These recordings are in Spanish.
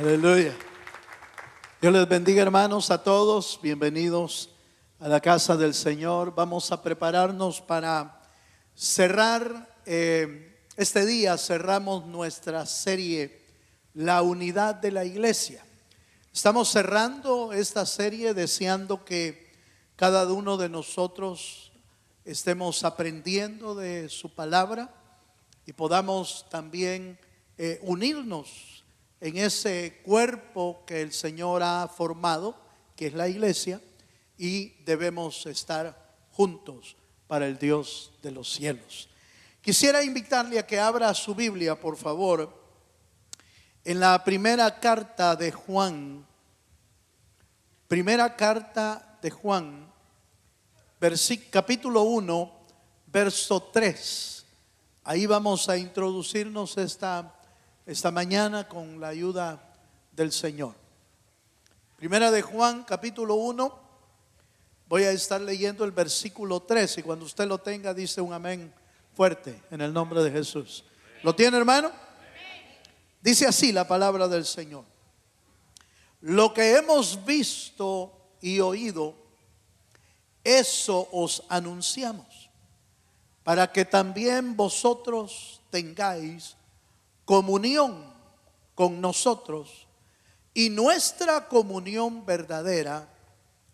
Aleluya. Dios les bendiga, hermanos, a todos. Bienvenidos a la casa del Señor. Vamos a prepararnos para cerrar este día. Cerramos nuestra serie, La Unidad de la Iglesia. Estamos cerrando esta serie deseando que cada uno de nosotros estemos aprendiendo de su palabra y podamos también unirnos en ese cuerpo que el Señor ha formado, que es la iglesia, y debemos estar juntos para el Dios de los cielos. Quisiera invitarle a que abra su Biblia, por favor, en la primera carta de Juan. Primera carta de Juan, capítulo 1, verso 3. Ahí vamos a introducirnos esta mañana con la ayuda del Señor. Primera de Juan, capítulo 1. Voy a estar leyendo el versículo 3 y cuando usted lo tenga dice un amén fuerte en el nombre de Jesús. ¿Lo tiene, hermano? Dice así la palabra del Señor: lo que hemos visto y oído, eso os anunciamos, para que también vosotros tengáis comunión con nosotros, y nuestra comunión verdadera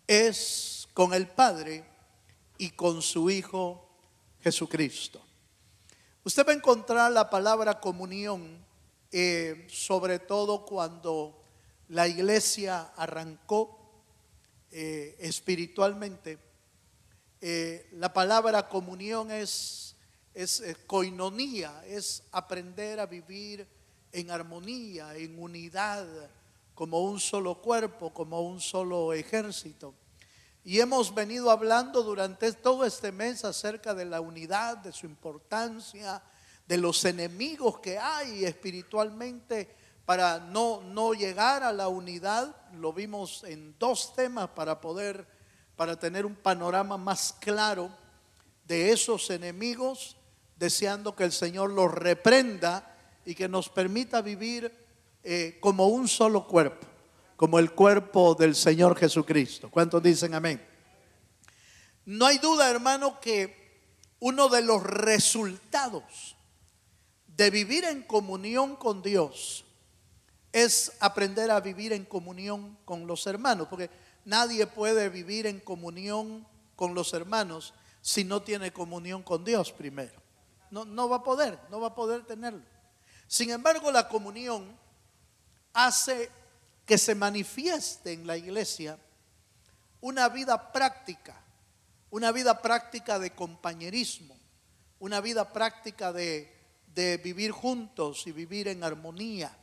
es con el Padre y con su Hijo Jesucristo. Usted va a encontrar la palabra comunión sobre todo cuando la iglesia arrancó espiritualmente. La palabra comunión es koinonía, es aprender a vivir en armonía, en unidad, como un solo cuerpo, como un solo ejército. Y hemos venido hablando durante todo este mes acerca de la unidad, de su importancia, de los enemigos que hay espiritualmente para no llegar a la unidad. Lo vimos en dos temas para tener un panorama más claro de esos enemigos, deseando que el Señor los reprenda y que nos permita vivir como un solo cuerpo, como el cuerpo del Señor Jesucristo. ¿Cuántos dicen amén? No hay duda, hermano, que uno de los resultados de vivir en comunión con Dios es aprender a vivir en comunión con los hermanos, porque nadie puede vivir en comunión con los hermanos si no tiene comunión con Dios primero. No va a poder tenerlo. Sin embargo, la comunión hace que se manifieste en la iglesia una vida práctica de compañerismo, una vida práctica de vivir juntos y vivir en armonía.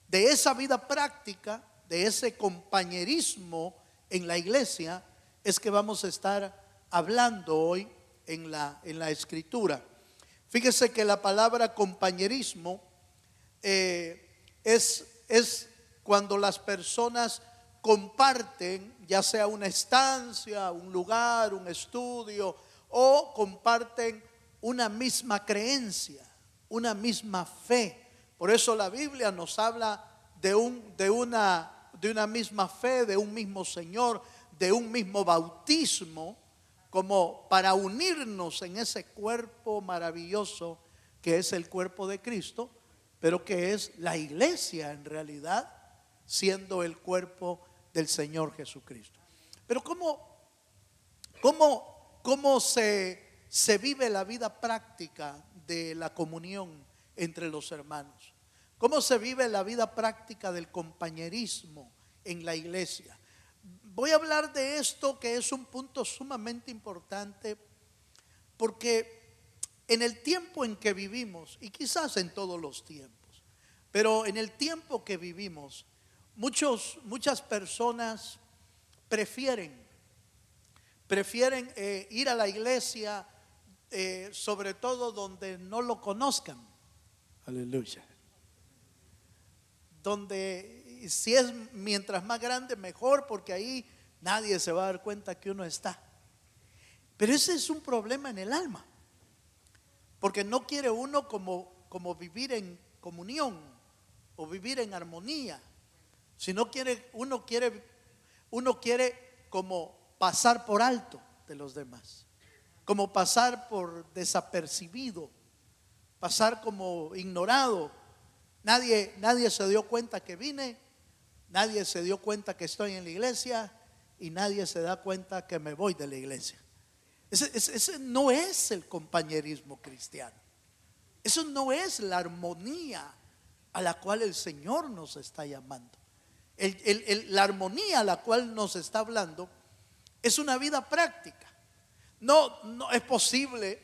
De esa vida práctica, de ese compañerismo en la iglesia, es que vamos a estar hablando hoy en la escritura. Fíjese que la palabra compañerismo es cuando las personas comparten, ya sea una estancia, un lugar, un estudio, o comparten una misma creencia, una misma fe. Por eso la Biblia nos habla de una misma fe, de un mismo Señor, de un mismo bautismo, como para unirnos en ese cuerpo maravilloso que es el cuerpo de Cristo, pero que es la iglesia en realidad, siendo el cuerpo del Señor Jesucristo. Pero ¿cómo se vive la vida práctica de la comunión entre los hermanos? ¿Cómo se vive la vida práctica del compañerismo en la iglesia? Voy a hablar de esto, que es un punto sumamente importante, porque en el tiempo en que vivimos, y quizás en todos los tiempos, pero en el tiempo que vivimos, muchas personas prefieren ir a la iglesia, sobre todo donde no lo conozcan. Aleluya. Donde si es mientras más grande mejor, porque ahí nadie se va a dar cuenta que uno está. Pero ese es un problema en el alma, porque no quiere uno como vivir en comunión o vivir en armonía. Si no quiere, uno quiere como pasar por alto de los demás, como pasar por desapercibido, pasar como ignorado. Nadie se dio cuenta que vine, nadie se dio cuenta que estoy en la iglesia y nadie se da cuenta que me voy de la iglesia. Ese no es el compañerismo cristiano. Eso no es la armonía a la cual el Señor nos está llamando. La armonía a la cual nos está hablando es una vida práctica. No es posible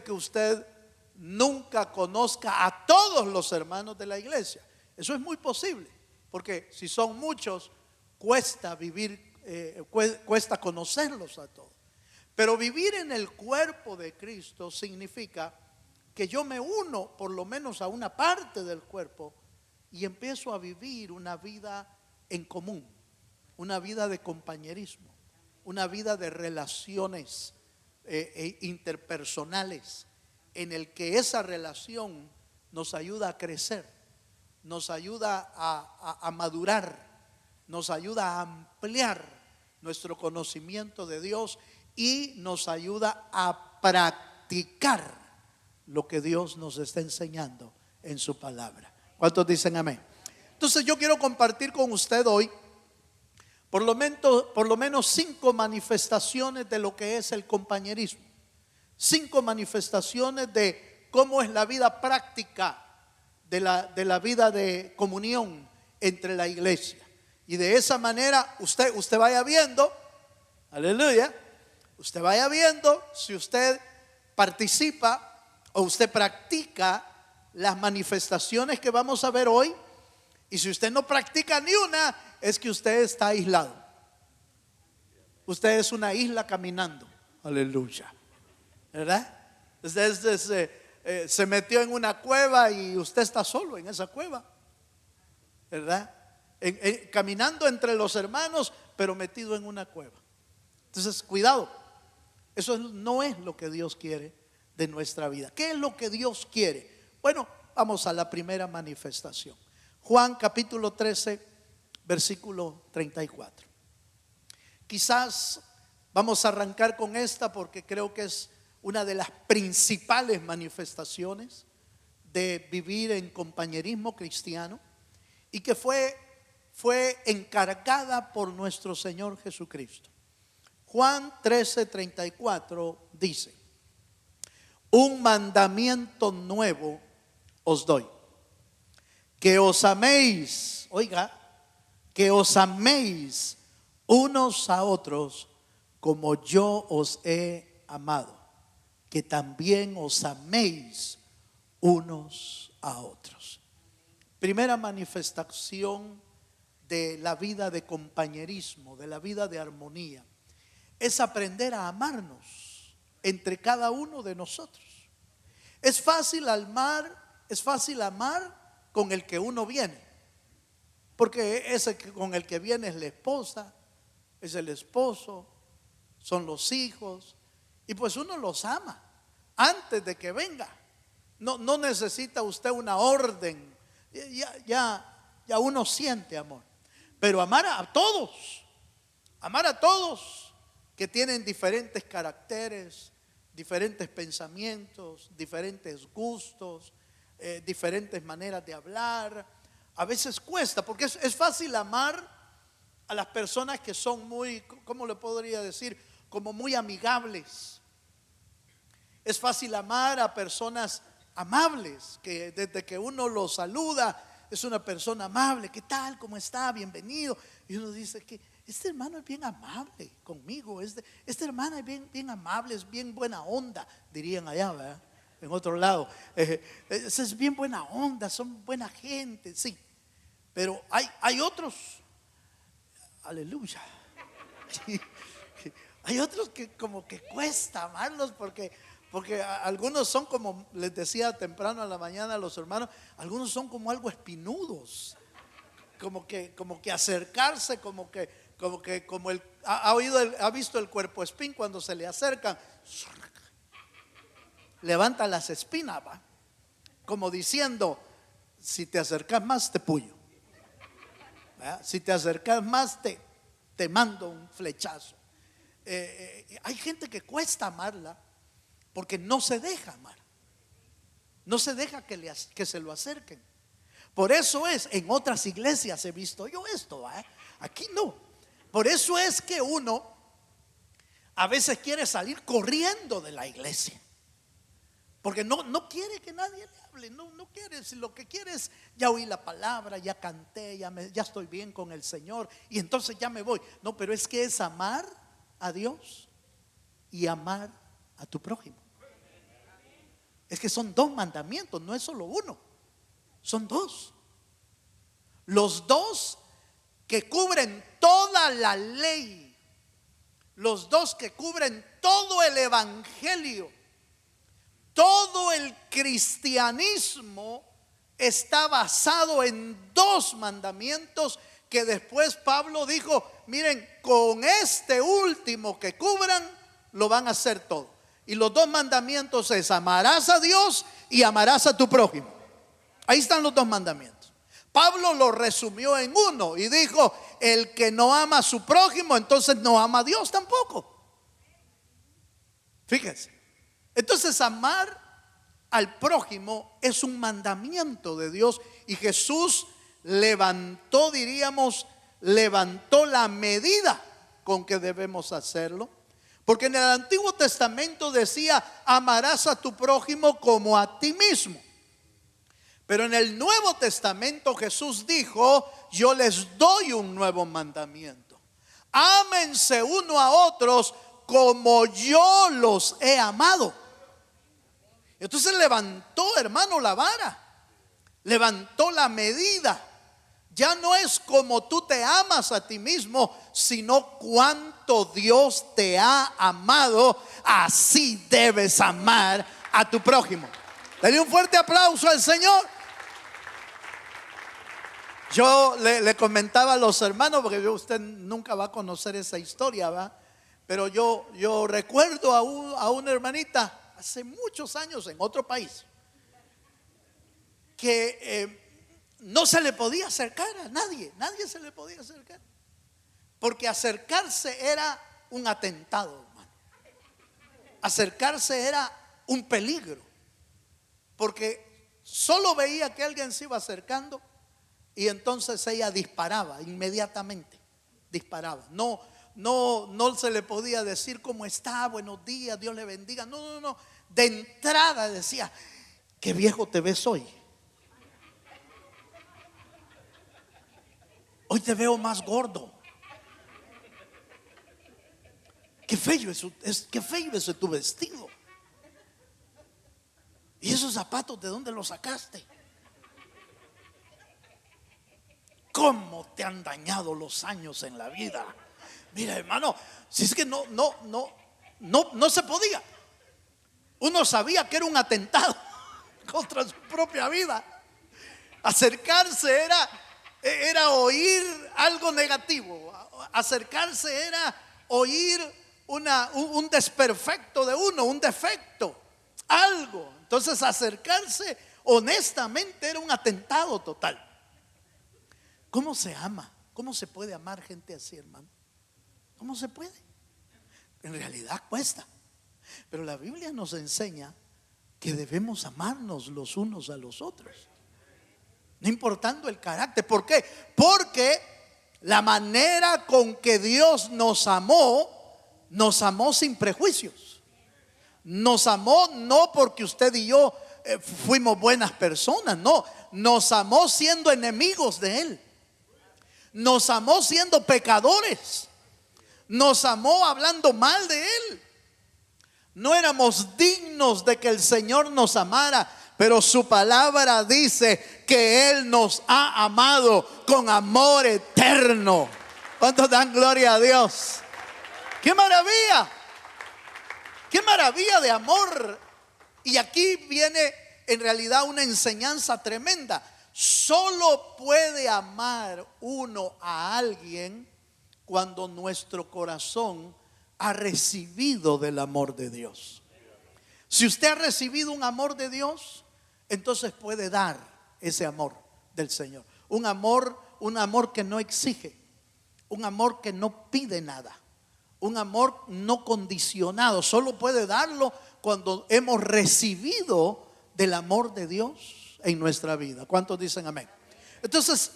que usted nunca conozca a todos los hermanos de la iglesia. Eso es muy posible, porque si son muchos, cuesta cuesta conocerlos a todos. Pero vivir en el cuerpo de Cristo significa que yo me uno por lo menos a una parte del cuerpo y empiezo a vivir una vida en común, una vida de compañerismo, una vida de relaciones interpersonales, en el que esa relación nos ayuda a crecer, nos ayuda a madurar, nos ayuda a ampliar nuestro conocimiento de Dios y nos ayuda a practicar lo que Dios nos está enseñando en su palabra. ¿Cuántos dicen amén? Entonces yo quiero compartir con usted hoy por lo menos 5 manifestaciones de lo que es el compañerismo. 5 manifestaciones de cómo es la vida práctica de la vida de comunión entre la iglesia. Y de esa manera usted vaya viendo, aleluya, usted vaya viendo si usted participa o usted practica las manifestaciones que vamos a ver hoy. Y si usted no practica ni una, es que usted está aislado. Usted es una isla caminando, aleluya, ¿verdad? Usted se metió en una cueva y usted está solo en esa cueva, ¿verdad? Caminando entre los hermanos, pero metido en una cueva. Entonces, cuidado, eso no es lo que Dios quiere de nuestra vida. ¿Qué es lo que Dios quiere? Bueno, vamos a la primera manifestación. Juan capítulo 13, versículo 34. Quizás vamos a arrancar con esta porque creo que es una de las principales manifestaciones de vivir en compañerismo cristiano y que fue encargada por nuestro Señor Jesucristo. Juan 13, 34 dice: un mandamiento nuevo os doy, que os améis, oiga, que os améis unos a otros como yo os he amado, que también os améis unos a otros. Primera manifestación de la vida de compañerismo, de la vida de armonía, es aprender a amarnos entre cada uno de nosotros. Es fácil amar con el que uno viene, porque ese con el que viene es la esposa, es el esposo, son los hijos, y pues uno los ama antes de que venga. No necesita usted una orden, ya uno siente amor. Pero amar a todos que tienen diferentes caracteres, diferentes pensamientos, diferentes gustos, diferentes maneras de hablar, a veces cuesta, porque es fácil amar a las personas que son muy, ¿cómo le podría decir? Como muy amigables. Es fácil amar a personas amables, que desde que uno los saluda es una persona amable. ¿Qué tal? ¿Cómo está? Bienvenido. Y uno dice que este hermano es bien amable conmigo, este hermano es bien amable, es bien buena onda, dirían allá, ¿verdad? En otro lado, es bien buena onda, son buena gente, sí. Pero hay otros, aleluya, hay otros que como que cuesta amarlos porque algunos son como, les decía temprano a la mañana a los hermanos, algunos son como algo espinudos, como que acercarse, ha visto el cuerpo espín cuando se le acercan, levanta las espinas, ¿va? Como diciendo, si te acercas más te puyo. Si te acercas más, te mando un flechazo. Hay gente que cuesta amarla porque no se deja amar, no se deja que se lo acerquen. Por eso es, en otras iglesias he visto yo esto, aquí no. Por eso es que uno a veces quiere salir corriendo de la iglesia, porque no quiere que nadie le hable, no quiere. Si lo que quiere es, ya oí la palabra, ya canté, ya estoy bien con el Señor, y entonces ya me voy. No, pero es que es amar a Dios y amar a tu prójimo. Es que son dos mandamientos, no es solo uno, son dos. Los dos que cubren toda la ley, los dos que cubren todo el evangelio. Todo el cristianismo está basado en dos mandamientos que después Pablo dijo: miren, con este último que cubran, lo van a hacer todo. Y los dos mandamientos es: amarás a Dios y amarás a tu prójimo. Ahí están los dos mandamientos. Pablo lo resumió en uno y dijo: el que no ama a su prójimo, entonces no ama a Dios tampoco. Fíjense. Entonces, amar al prójimo es un mandamiento de Dios, y Jesús levantó la medida con que debemos hacerlo. Porque en el Antiguo Testamento decía: amarás a tu prójimo como a ti mismo. Pero en el Nuevo Testamento Jesús dijo: yo les doy un nuevo mandamiento: ámense uno a otros como yo los he amado. Entonces levantó, hermano, la vara, levantó la medida. Ya no es como tú te amas a ti mismo, sino cuánto Dios te ha amado. Así debes amar a tu prójimo. Dale un fuerte aplauso al Señor. Yo le comentaba a los hermanos, porque usted nunca va a conocer esa historia, ¿va? Pero yo recuerdo a una hermanita hace muchos años en otro país que no se le podía acercar a nadie se le podía acercar, porque acercarse era un atentado, hermano. Acercarse era un peligro, porque solo veía que alguien se iba acercando y entonces ella disparaba inmediatamente, disparaba. No se le podía decir cómo está, buenos días, Dios le bendiga. No. De entrada decía: qué viejo te ves hoy. Hoy te veo más gordo. Qué feo es tu vestido. ¿Y esos zapatos de dónde los sacaste? ¿Cómo te han dañado los años en la vida? Mira, hermano, si es que no se podía. Uno sabía que era un atentado contra su propia vida. Acercarse era oír algo negativo. Acercarse era oír un desperfecto de uno, un defecto, algo. Entonces acercarse honestamente era un atentado total. ¿Cómo se ama? ¿Cómo se puede amar gente así, hermano? ¿Cómo se puede? En realidad cuesta. Pero la Biblia nos enseña que debemos amarnos los unos a los otros, no importando el carácter. ¿Por qué? Porque la manera con que Dios nos amó sin prejuicios. Nos amó no porque usted y yo fuimos buenas personas, no. Nos amó siendo enemigos de Él. Nos amó siendo pecadores. Nos amó hablando mal de Él. No éramos dignos de que el Señor nos amara, pero su palabra dice que Él nos ha amado con amor eterno. ¿Cuántos dan gloria a Dios? ¡Qué maravilla! ¡Qué maravilla de amor! Y aquí viene en realidad una enseñanza tremenda. Solo puede amar uno a alguien cuando nuestro corazón ha recibido del amor de Dios. Si usted ha recibido un amor de Dios, entonces puede dar ese amor del Señor. Un amor un amor que no exige, un amor que no pide nada, un amor no condicionado. Solo puede darlo cuando hemos recibido del amor de Dios en nuestra vida. ¿Cuántos dicen amén? Entonces,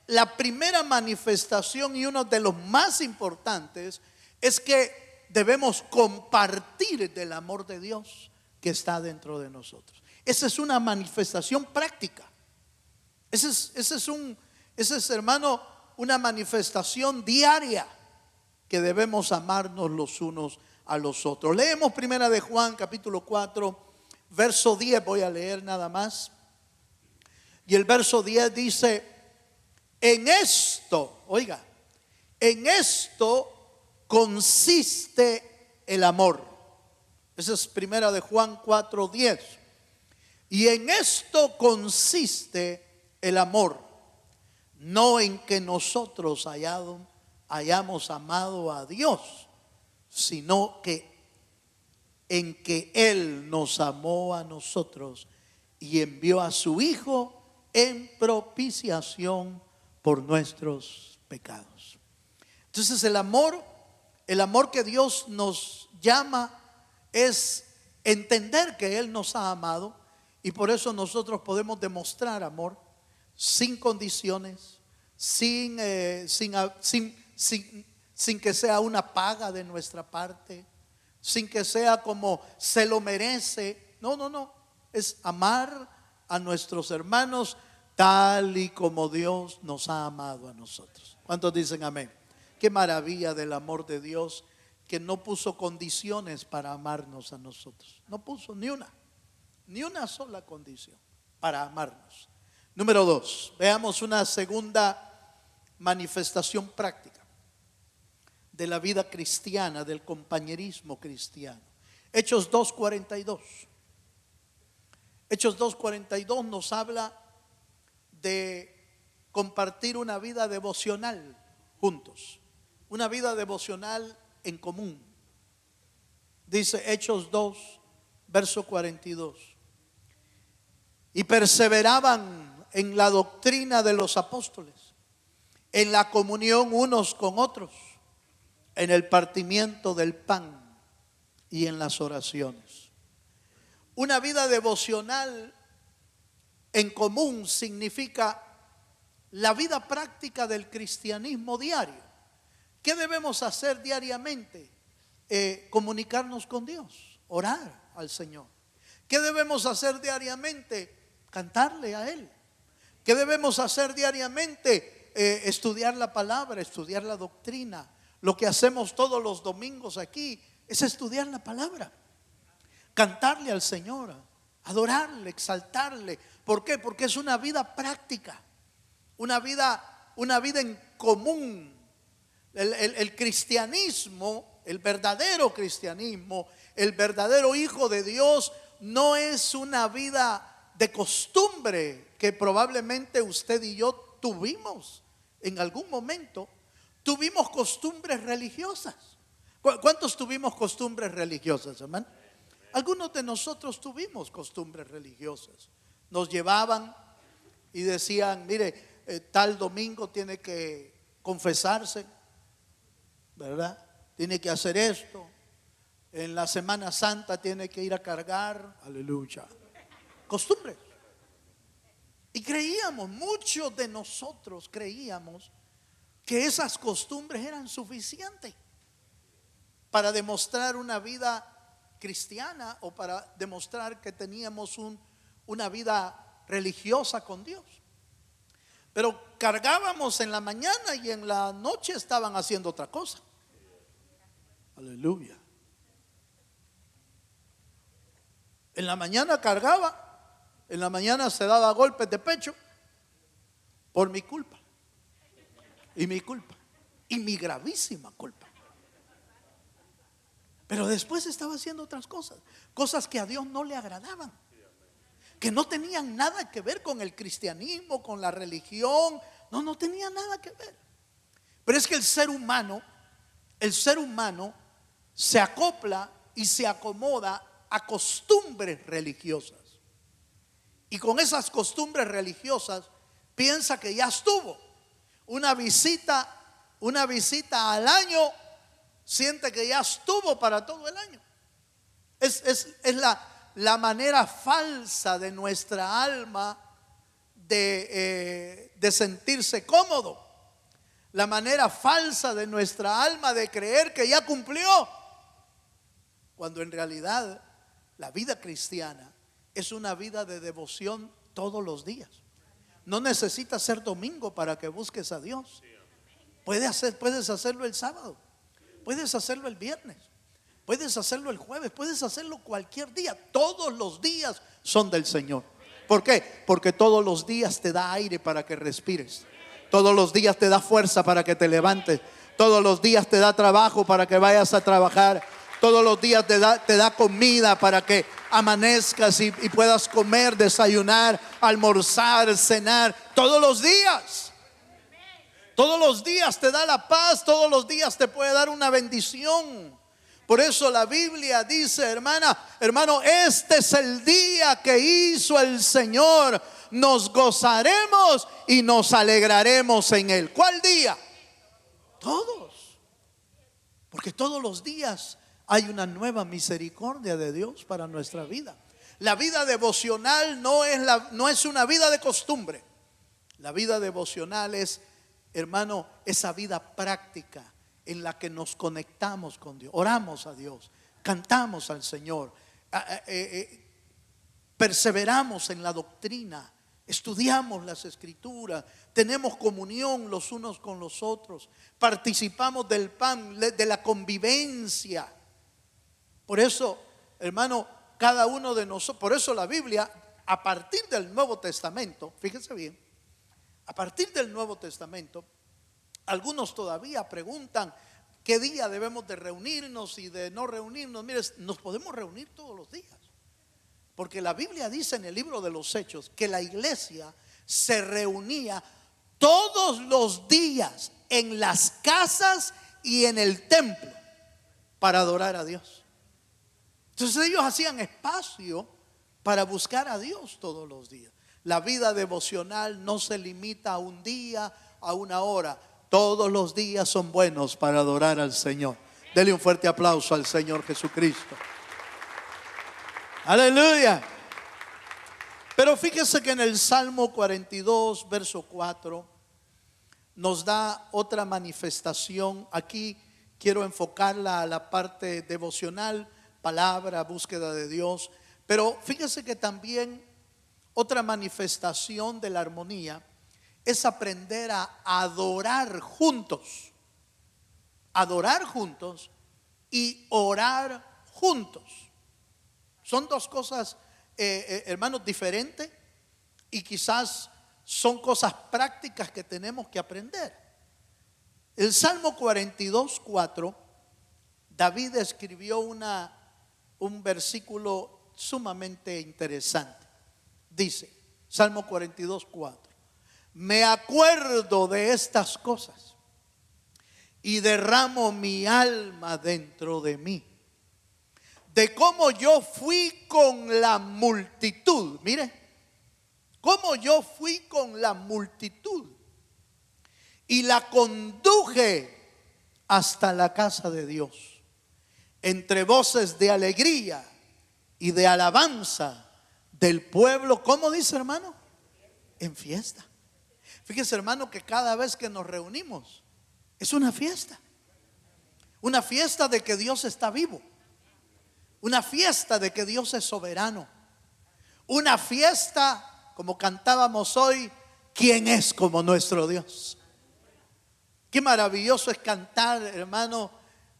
la primera manifestación y uno de los más importantes es que debemos compartir del amor de Dios que está dentro de nosotros. Esa es una manifestación práctica. Ese es, hermano, una manifestación diaria que debemos amarnos los unos a los otros. Leemos primera de Juan capítulo 4, verso 10, voy a leer nada más. Y el verso 10 dice: en esto, oiga, en esto consiste el amor. Esa es primera de Juan 4, 10. Y en esto consiste el amor, no en que nosotros hayamos amado a Dios, sino que en que Él nos amó a nosotros y envió a su Hijo en propiciación por nuestros pecados. Entonces el amor que Dios nos llama es entender que Él nos ha amado, y por eso nosotros podemos demostrar amor sin condiciones, sin que sea una paga de nuestra parte, sin que sea como se lo merece. No, es amar a nuestros hermanos tal y como Dios nos ha amado a nosotros. ¿Cuántos dicen amén? Qué maravilla del amor de Dios, que no puso condiciones para amarnos a nosotros. No puso ni una sola condición para amarnos. Número 2, veamos una segunda manifestación práctica de la vida cristiana, del compañerismo cristiano. Hechos 2:42. Hechos 2:42 nos habla de compartir una vida devocional juntos, una vida devocional en común. Dice Hechos 2, verso 42: y perseveraban en la doctrina de los apóstoles, en la comunión unos con otros, en el partimiento del pan y en las oraciones. Una vida devocional en común significa la vida práctica del cristianismo diario. ¿Qué debemos hacer diariamente? Comunicarnos con Dios, orar al Señor. ¿Qué debemos hacer diariamente? Cantarle a Él. ¿Qué debemos hacer diariamente? Estudiar la palabra, estudiar la doctrina. Lo que hacemos todos los domingos aquí es estudiar la palabra, cantarle al Señor, adorarle, exaltarle. ¿Por qué? Porque es una vida práctica, una vida en común. El cristianismo, el verdadero cristianismo, el verdadero Hijo de Dios, no es una vida de costumbre que probablemente usted y yo tuvimos en algún momento. Tuvimos costumbres religiosas. ¿Cuántos tuvimos costumbres religiosas, hermano? Algunos de nosotros tuvimos costumbres religiosas. Nos llevaban y decían: mire, tal domingo tiene que confesarse, ¿verdad? Tiene que hacer esto. En la Semana Santa tiene que ir a cargar. Aleluya. Costumbres. Y creíamos, muchos de nosotros creíamos que esas costumbres eran suficientes para demostrar una vida cristiana o para demostrar que teníamos una vida religiosa con Dios. Pero cargábamos en la mañana y en la noche estaban haciendo otra cosa. Aleluya. En la mañana cargaba, en la mañana se daba golpes de pecho por mi culpa. Y mi culpa, y mi gravísima culpa. Pero después estaba haciendo otras cosas, cosas que a Dios no le agradaban, que no tenían nada que ver con el cristianismo, con la religión. No tenía nada que ver. Pero es que el ser humano se acopla y se acomoda a costumbres religiosas. Y con esas costumbres religiosas piensa que ya estuvo. Una visita al año, siente que ya estuvo para todo el año. Es la manera falsa de nuestra alma de sentirse cómodo. La manera falsa de nuestra alma de creer que ya cumplió, cuando en realidad la vida cristiana es una vida de devoción todos los días. No necesitas ser domingo para que busques a Dios. Puedes hacerlo el sábado, puedes hacerlo el viernes, puedes hacerlo el jueves, puedes hacerlo cualquier día. Todos los días son del Señor. ¿Por qué? Porque todos los días te da aire para que respires. Todos los días te da fuerza para que te levantes. Todos los días te da trabajo para que vayas a trabajar. Todos los días te da comida para que amanezcas y puedas comer, desayunar, almorzar, cenar. Todos los días. Todos los días te da la paz. Todos los días te puede dar una bendición. Por eso la Biblia dice, hermano, este es el día que hizo el Señor. Nos gozaremos y nos alegraremos en él. ¿Cuál día? Todos. Porque todos los días hay una nueva misericordia de Dios para nuestra vida. La vida devocional no es una vida de costumbre. La vida devocional es, hermano, esa vida práctica en la que nos conectamos con Dios, oramos a Dios, cantamos al Señor, perseveramos en la doctrina, estudiamos las Escrituras, tenemos comunión los unos con los otros, participamos del pan, de la convivencia. Por eso, hermano, cada uno de nosotros, por eso la Biblia, a partir del Nuevo Testamento, fíjense bien, a partir del Nuevo Testamento, algunos todavía preguntan qué día debemos de reunirnos y de no reunirnos. Mire, nos podemos reunir todos los días, porque la Biblia dice en el libro de los Hechos que la iglesia se reunía todos los días en las casas y en el templo para adorar a Dios. Entonces ellos hacían espacio para buscar a Dios todos los días. La vida devocional no se limita a un día, a una hora. Todos los días son buenos para adorar al Señor. Dele un fuerte aplauso al Señor Jesucristo. Aleluya. Pero fíjese que en el Salmo 42, verso 4, nos da otra manifestación. Aquí quiero enfocarla a la parte devocional, palabra, búsqueda de Dios. Pero fíjese que también otra manifestación de la armonía es aprender a adorar juntos. Adorar juntos y orar juntos. Son dos cosas, hermanos, diferentes, y quizás son cosas prácticas que tenemos que aprender. El Salmo 42, 4, David escribió un versículo sumamente interesante. Dice, Salmo 42, 4: me acuerdo de estas cosas y derramo mi alma dentro de mí, de cómo yo fui con la multitud. Mire, cómo yo fui con la multitud y la conduje hasta la casa de Dios, entre voces de alegría y de alabanza del pueblo. ¿Cómo dice, hermano? En fiesta. Fíjese, hermano, que cada vez que nos reunimos es una fiesta. Una fiesta de que Dios está vivo. Una fiesta de que Dios es soberano. Una fiesta, como cantábamos hoy, ¿quién es como nuestro Dios? Qué maravilloso es cantar, hermano,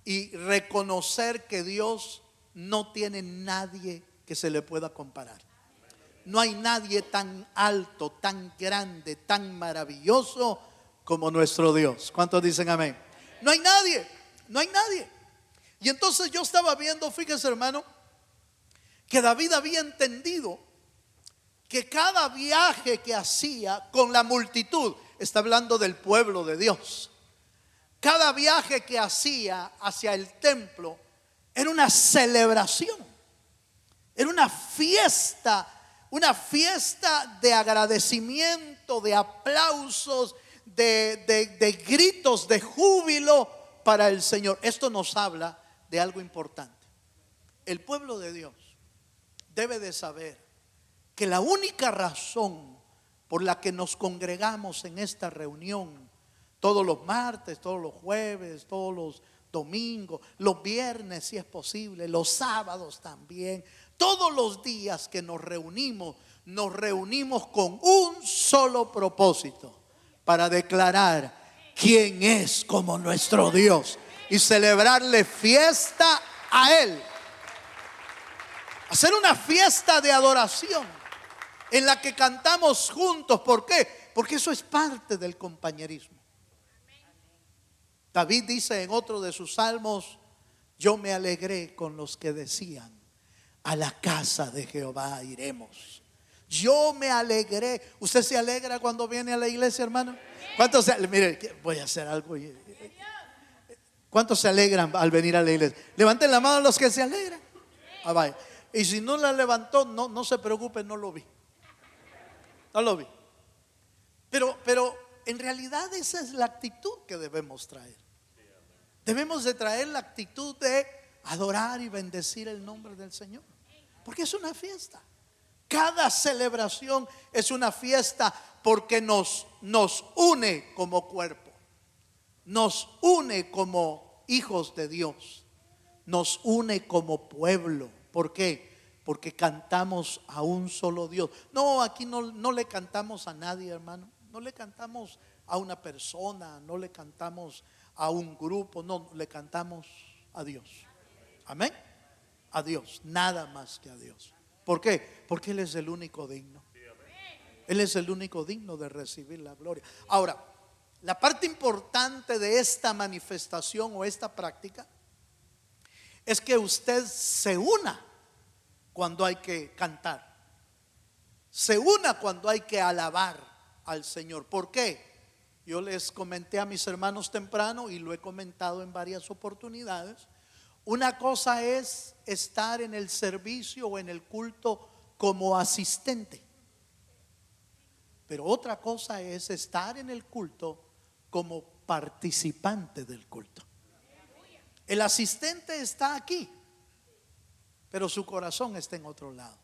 y reconocer que Dios no tiene nadie que se le pueda comparar. No hay nadie tan alto, tan grande, tan maravilloso como nuestro Dios. ¿Cuántos dicen amén? No hay nadie, no hay nadie. Y entonces yo estaba viendo, fíjese, hermano, que David había entendido que cada viaje que hacía con la multitud, está hablando del pueblo de Dios, cada viaje que hacía hacia el templo era una celebración, era una fiesta de agradecimiento momento de aplausos, de gritos, de júbilo para el Señor. Esto nos habla de algo importante. El pueblo de Dios debe de saber que la única razón por la que nos congregamos en esta reunión, todos los martes, todos los jueves, todos los domingos, los viernes si es posible, los sábados también, todos los días que nos reunimos con un solo propósito: para declarar quién es como nuestro Dios y celebrarle fiesta a Él. Hacer una fiesta de adoración en la que cantamos juntos. ¿Por qué? Porque eso es parte del compañerismo. David dice en otro de sus salmos: yo me alegré con los que decían, a la casa de Jehová iremos. Yo me alegré. ¿Usted se alegra cuando viene a la iglesia, hermano? ¿Cuántos mire, voy a hacer algo. ¿Cuántos se alegran al venir a la iglesia? Levanten la mano los que se alegran. Ah, vaya. Y si no la levantó, no se preocupe, no lo vi. No lo vi. Pero en realidad esa es la actitud que debemos traer. Debemos de traer la actitud de adorar y bendecir el nombre del Señor, porque es una fiesta. Cada celebración es una fiesta porque nos une como cuerpo, nos une como hijos de Dios, nos une como pueblo. ¿Por qué? Porque cantamos a un solo Dios. No, aquí no le cantamos a nadie, hermano. No le cantamos a una persona, no le cantamos a un grupo, no, le cantamos a Dios. Amén. A Dios, nada más que a Dios. ¿Por qué? Porque Él es el único digno. Él es el único digno de recibir la gloria. Ahora, la parte importante de esta manifestación o esta práctica es que usted se una cuando hay que cantar, se una cuando hay que alabar al Señor. ¿Por qué? Yo les comenté a mis hermanos temprano y lo he comentado en varias oportunidades. Una cosa es estar en el servicio o en el culto como asistente, pero otra cosa es estar en el culto como participante del culto. El asistente está aquí, pero su corazón está en otro lado,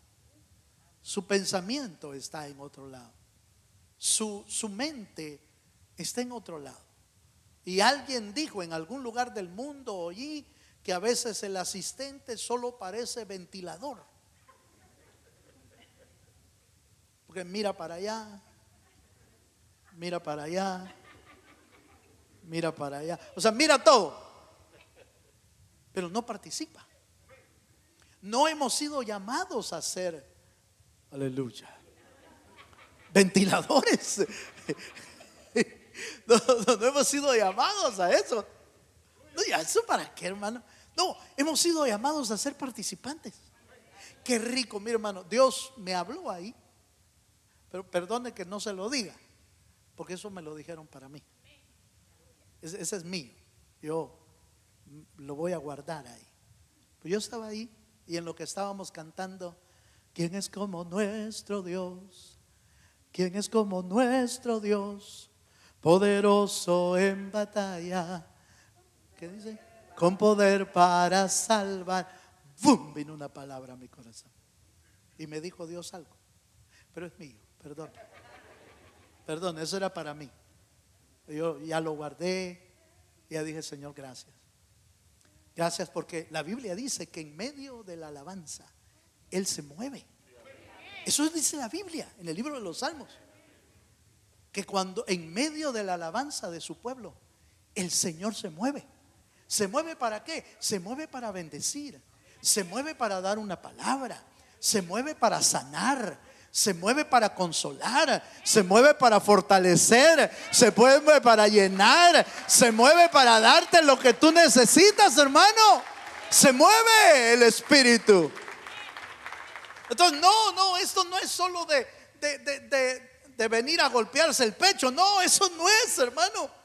su pensamiento está en otro lado, su mente está en otro lado. Y alguien dijo en algún lugar del mundo, oí, que a veces el asistente solo parece ventilador, porque mira para allá, mira para allá, mira para allá, o sea, mira todo, pero no participa. No hemos sido llamados a ser, aleluya, ventiladores. No hemos sido llamados a eso. No, ¿ya eso para qué, hermano? No, hemos sido llamados a ser participantes. Qué rico, mi hermano. Dios me habló ahí, pero perdone que no se lo diga, porque eso me lo dijeron para mí. Ese es mío. Yo lo voy a guardar ahí. Pues yo estaba ahí y en lo que estábamos cantando, ¿quién es como nuestro Dios? ¿Quién es como nuestro Dios? Poderoso en batalla. ¿Qué dice? Con poder para salvar. ¡Bum! Vino una palabra a mi corazón y me dijo Dios algo, pero es mío, perdón, eso era para mí. Yo ya lo guardé, ya dije, Señor, gracias. Gracias, porque la Biblia dice que en medio de la alabanza Él se mueve. Eso dice la Biblia en el libro de los Salmos, que cuando en medio de la alabanza de su pueblo el Señor se mueve. ¿Se mueve para qué? Se mueve para bendecir, se mueve para dar una palabra, se mueve para sanar, se mueve para consolar, se mueve para fortalecer, se mueve para llenar, se mueve para darte lo que tú necesitas, hermano. Se mueve el Espíritu. Entonces esto no es solo de venir a golpearse el pecho. No, eso no es, hermano.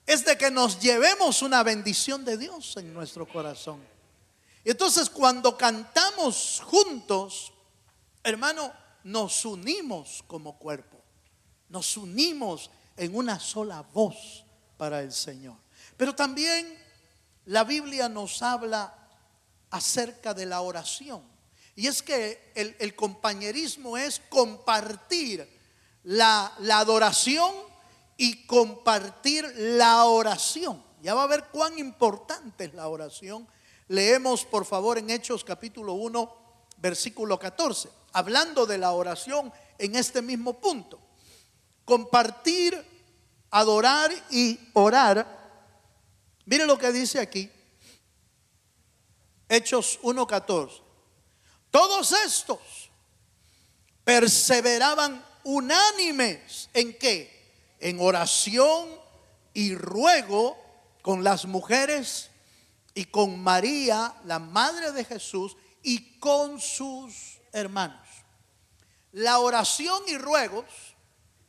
Es de que nos llevemos una bendición de Dios en nuestro corazón. Y entonces cuando cantamos juntos, hermano, nos unimos como cuerpo. nos unimos en una sola voz para el Señor. Pero también la Biblia nos habla acerca de la oración. Y es que el compañerismo es compartir la adoración y compartir la oración. Ya va a ver cuán importante es la oración. Leemos por favor en Hechos capítulo 1 versículo 14, hablando de la oración en este mismo punto. Compartir, adorar y orar. Mire lo que dice aquí, Hechos 1:14. Todos estos perseveraban unánimes ¿en qué? En oración y ruego con las mujeres y con María, la madre de Jesús, y con sus hermanos. La oración y ruegos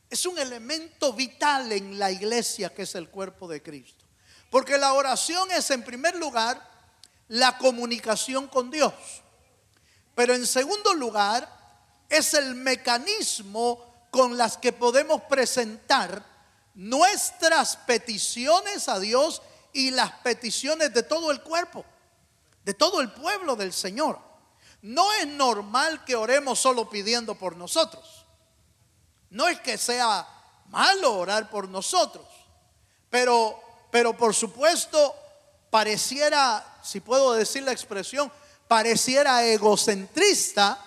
es un elemento vital en la iglesia, que es el cuerpo de Cristo. Porque la oración es, en primer lugar, la comunicación con Dios. Pero en segundo lugar, es el mecanismo con las que podemos presentar nuestras peticiones a Dios y las peticiones de todo el cuerpo, de todo el pueblo del Señor. No es normal que oremos solo pidiendo por nosotros. No es que sea malo orar por nosotros, pero por supuesto pareciera, si puedo decir la expresión, pareciera egocentrista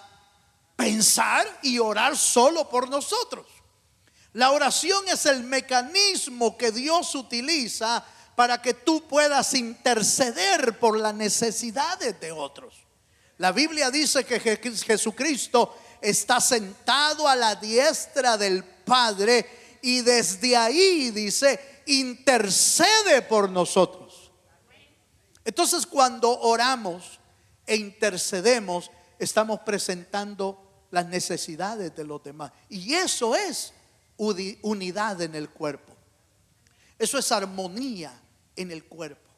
pensar y orar solo por nosotros. La oración es el mecanismo que Dios utiliza para que tú puedas interceder por las necesidades de otros. La Biblia dice que Jesucristo está sentado a la diestra del Padre y desde ahí, dice, intercede por nosotros. Entonces, cuando oramos e intercedemos, estamos presentando las necesidades de los demás. Y eso es unidad en el cuerpo. Eso es armonía en el cuerpo.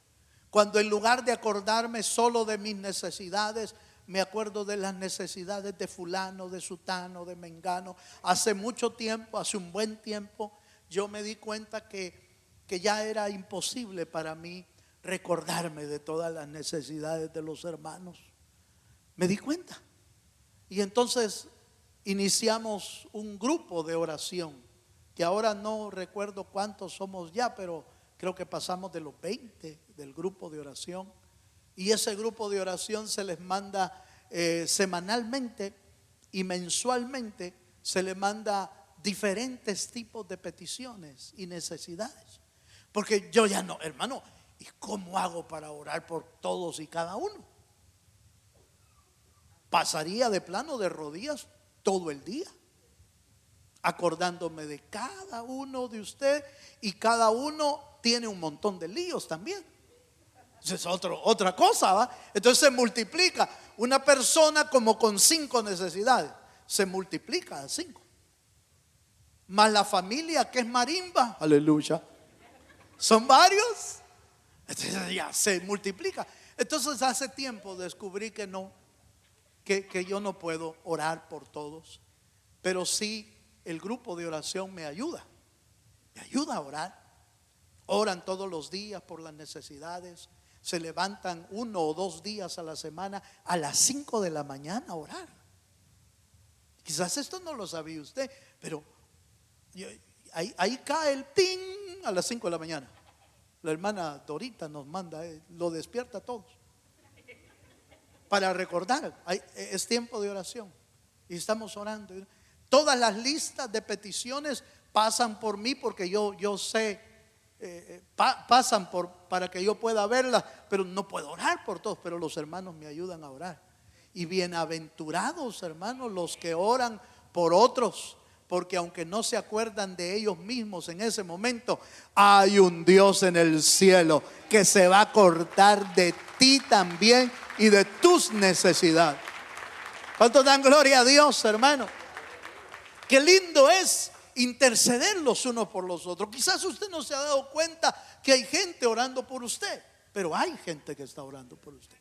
Cuando en lugar de acordarme solo de mis necesidades, me acuerdo de las necesidades de fulano, de sutano, de mengano. Hace mucho tiempo, hace un buen tiempo, yo me di cuenta que ya era imposible para mí recordarme de todas las necesidades de los hermanos. Me di cuenta. Y entonces iniciamos un grupo de oración, que ahora no recuerdo cuántos somos ya, pero creo que pasamos de los 20 del grupo de oración. Y ese grupo de oración se les manda semanalmente y mensualmente, se les manda diferentes tipos de peticiones y necesidades. Porque yo ya no, hermano, ¿y cómo hago para orar por todos y cada uno? Pasaría de plano de rodillas todo el día, acordándome de cada uno de ustedes, y cada uno tiene un montón de líos también. Eso es otra cosa, ¿va? Entonces se multiplica. Una persona como con 5 necesidades, se multiplica a 5. Más la familia que es marimba, aleluya, son varios. Entonces ya se multiplica. Entonces hace tiempo descubrí que no, que yo no puedo orar por todos, pero sí el grupo de oración me ayuda a orar. Oran todos los días por las necesidades. Se levantan 1 o 2 días a la semana a las 5 de la mañana a orar. Quizás esto no lo sabía usted, pero ahí cae el ting a las 5 de la mañana. La hermana Dorita nos manda, lo despierta a todos para recordar. Es tiempo de oración y estamos orando. Todas las listas de peticiones pasan por mí, porque yo sé, pasan para que yo pueda verlas, pero no puedo orar por todos, pero los hermanos me ayudan a orar. Y bienaventurados, hermanos, los que oran por otros, porque aunque no se acuerdan de ellos mismos en ese momento, hay un Dios en el cielo que se va a acordar de ti también y de tus necesidades. ¿Cuántos dan gloria a Dios, hermano? Qué lindo es interceder los unos por los otros. Quizás usted no se ha dado cuenta que hay gente orando por usted, pero hay gente que está orando por usted,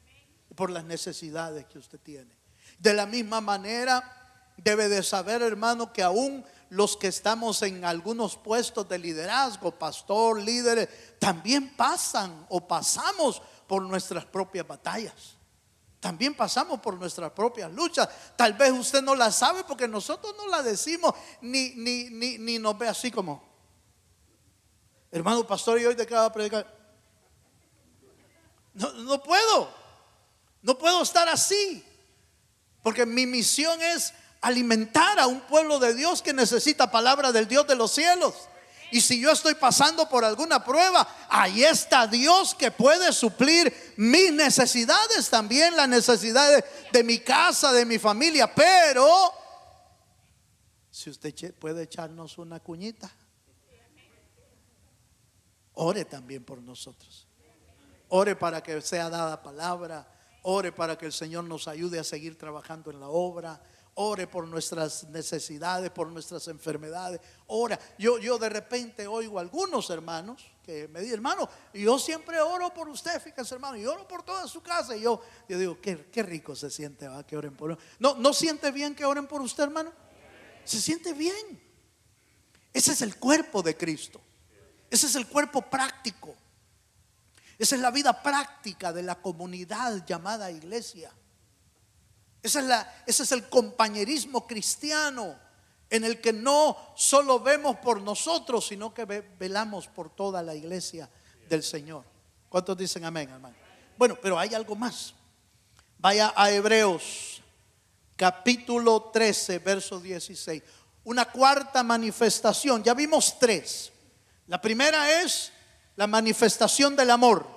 por las necesidades que usted tiene. De la misma manera, debe de saber, hermano, que aún los que estamos en algunos puestos de liderazgo, pastor, líderes, también pasan o pasamos por nuestras propias batallas. También pasamos por nuestras propias luchas. Tal vez usted no la sabe porque nosotros no la decimos, ni nos ve así como, hermano pastor, y hoy de qué va a predicar. No puedo estar así, porque mi misión es alimentar a un pueblo de Dios que necesita palabra del Dios de los cielos. Y si yo estoy pasando por alguna prueba, ahí está Dios que puede suplir mis necesidades, también las necesidades de mi casa, de mi familia. Pero si usted puede echarnos una cuñita, ore también por nosotros. Ore para que sea dada palabra. Ore para que el Señor nos ayude a seguir trabajando en la obra. Ore por nuestras necesidades, por nuestras enfermedades. Ora. Yo de repente oigo a algunos hermanos que me dicen, hermano, yo siempre oro por usted, fíjese hermano, y oro por toda su casa. Y yo digo, qué rico se siente, ¿va? Que oren por uno. ¿No siente bien que oren por usted, hermano? Se siente bien. Ese es el cuerpo de Cristo. Ese es el cuerpo práctico. Esa es la vida práctica de la comunidad llamada iglesia. Ese es el compañerismo cristiano en el que no solo vemos por nosotros, sino que velamos por toda la iglesia del Señor. ¿Cuántos dicen amén, hermano? Bueno, pero hay algo más. Vaya a Hebreos capítulo 13, verso 16. Una cuarta manifestación. Ya vimos tres. La primera es la manifestación del amor,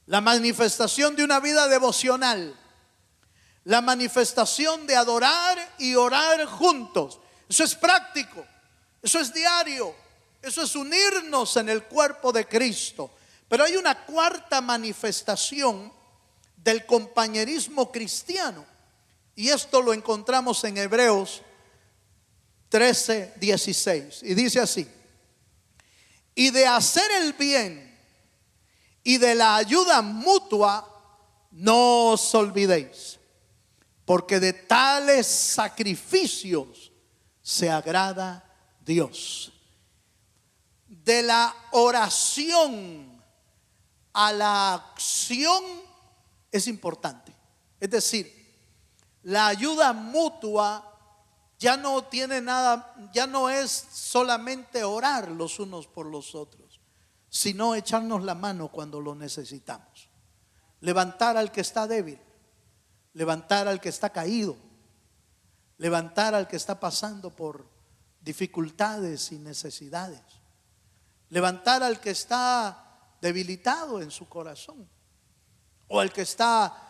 la manifestación de una vida devocional, la manifestación de adorar y orar juntos. Eso es práctico, eso es diario, eso es unirnos en el cuerpo de Cristo. Pero hay una cuarta manifestación del compañerismo cristiano, y esto lo encontramos en Hebreos 13, 16, y dice así: y de hacer el bien y de la ayuda mutua no os olvidéis, porque de tales sacrificios se agrada Dios. De la oración a la acción es importante. Es decir, la ayuda mutua ya no tiene nada, ya no es solamente orar los unos por los otros, sino echarnos la mano cuando lo necesitamos. Levantar al que está débil, levantar al que está caído, levantar al que está pasando por dificultades y necesidades, levantar al que está debilitado en su corazón, o al que está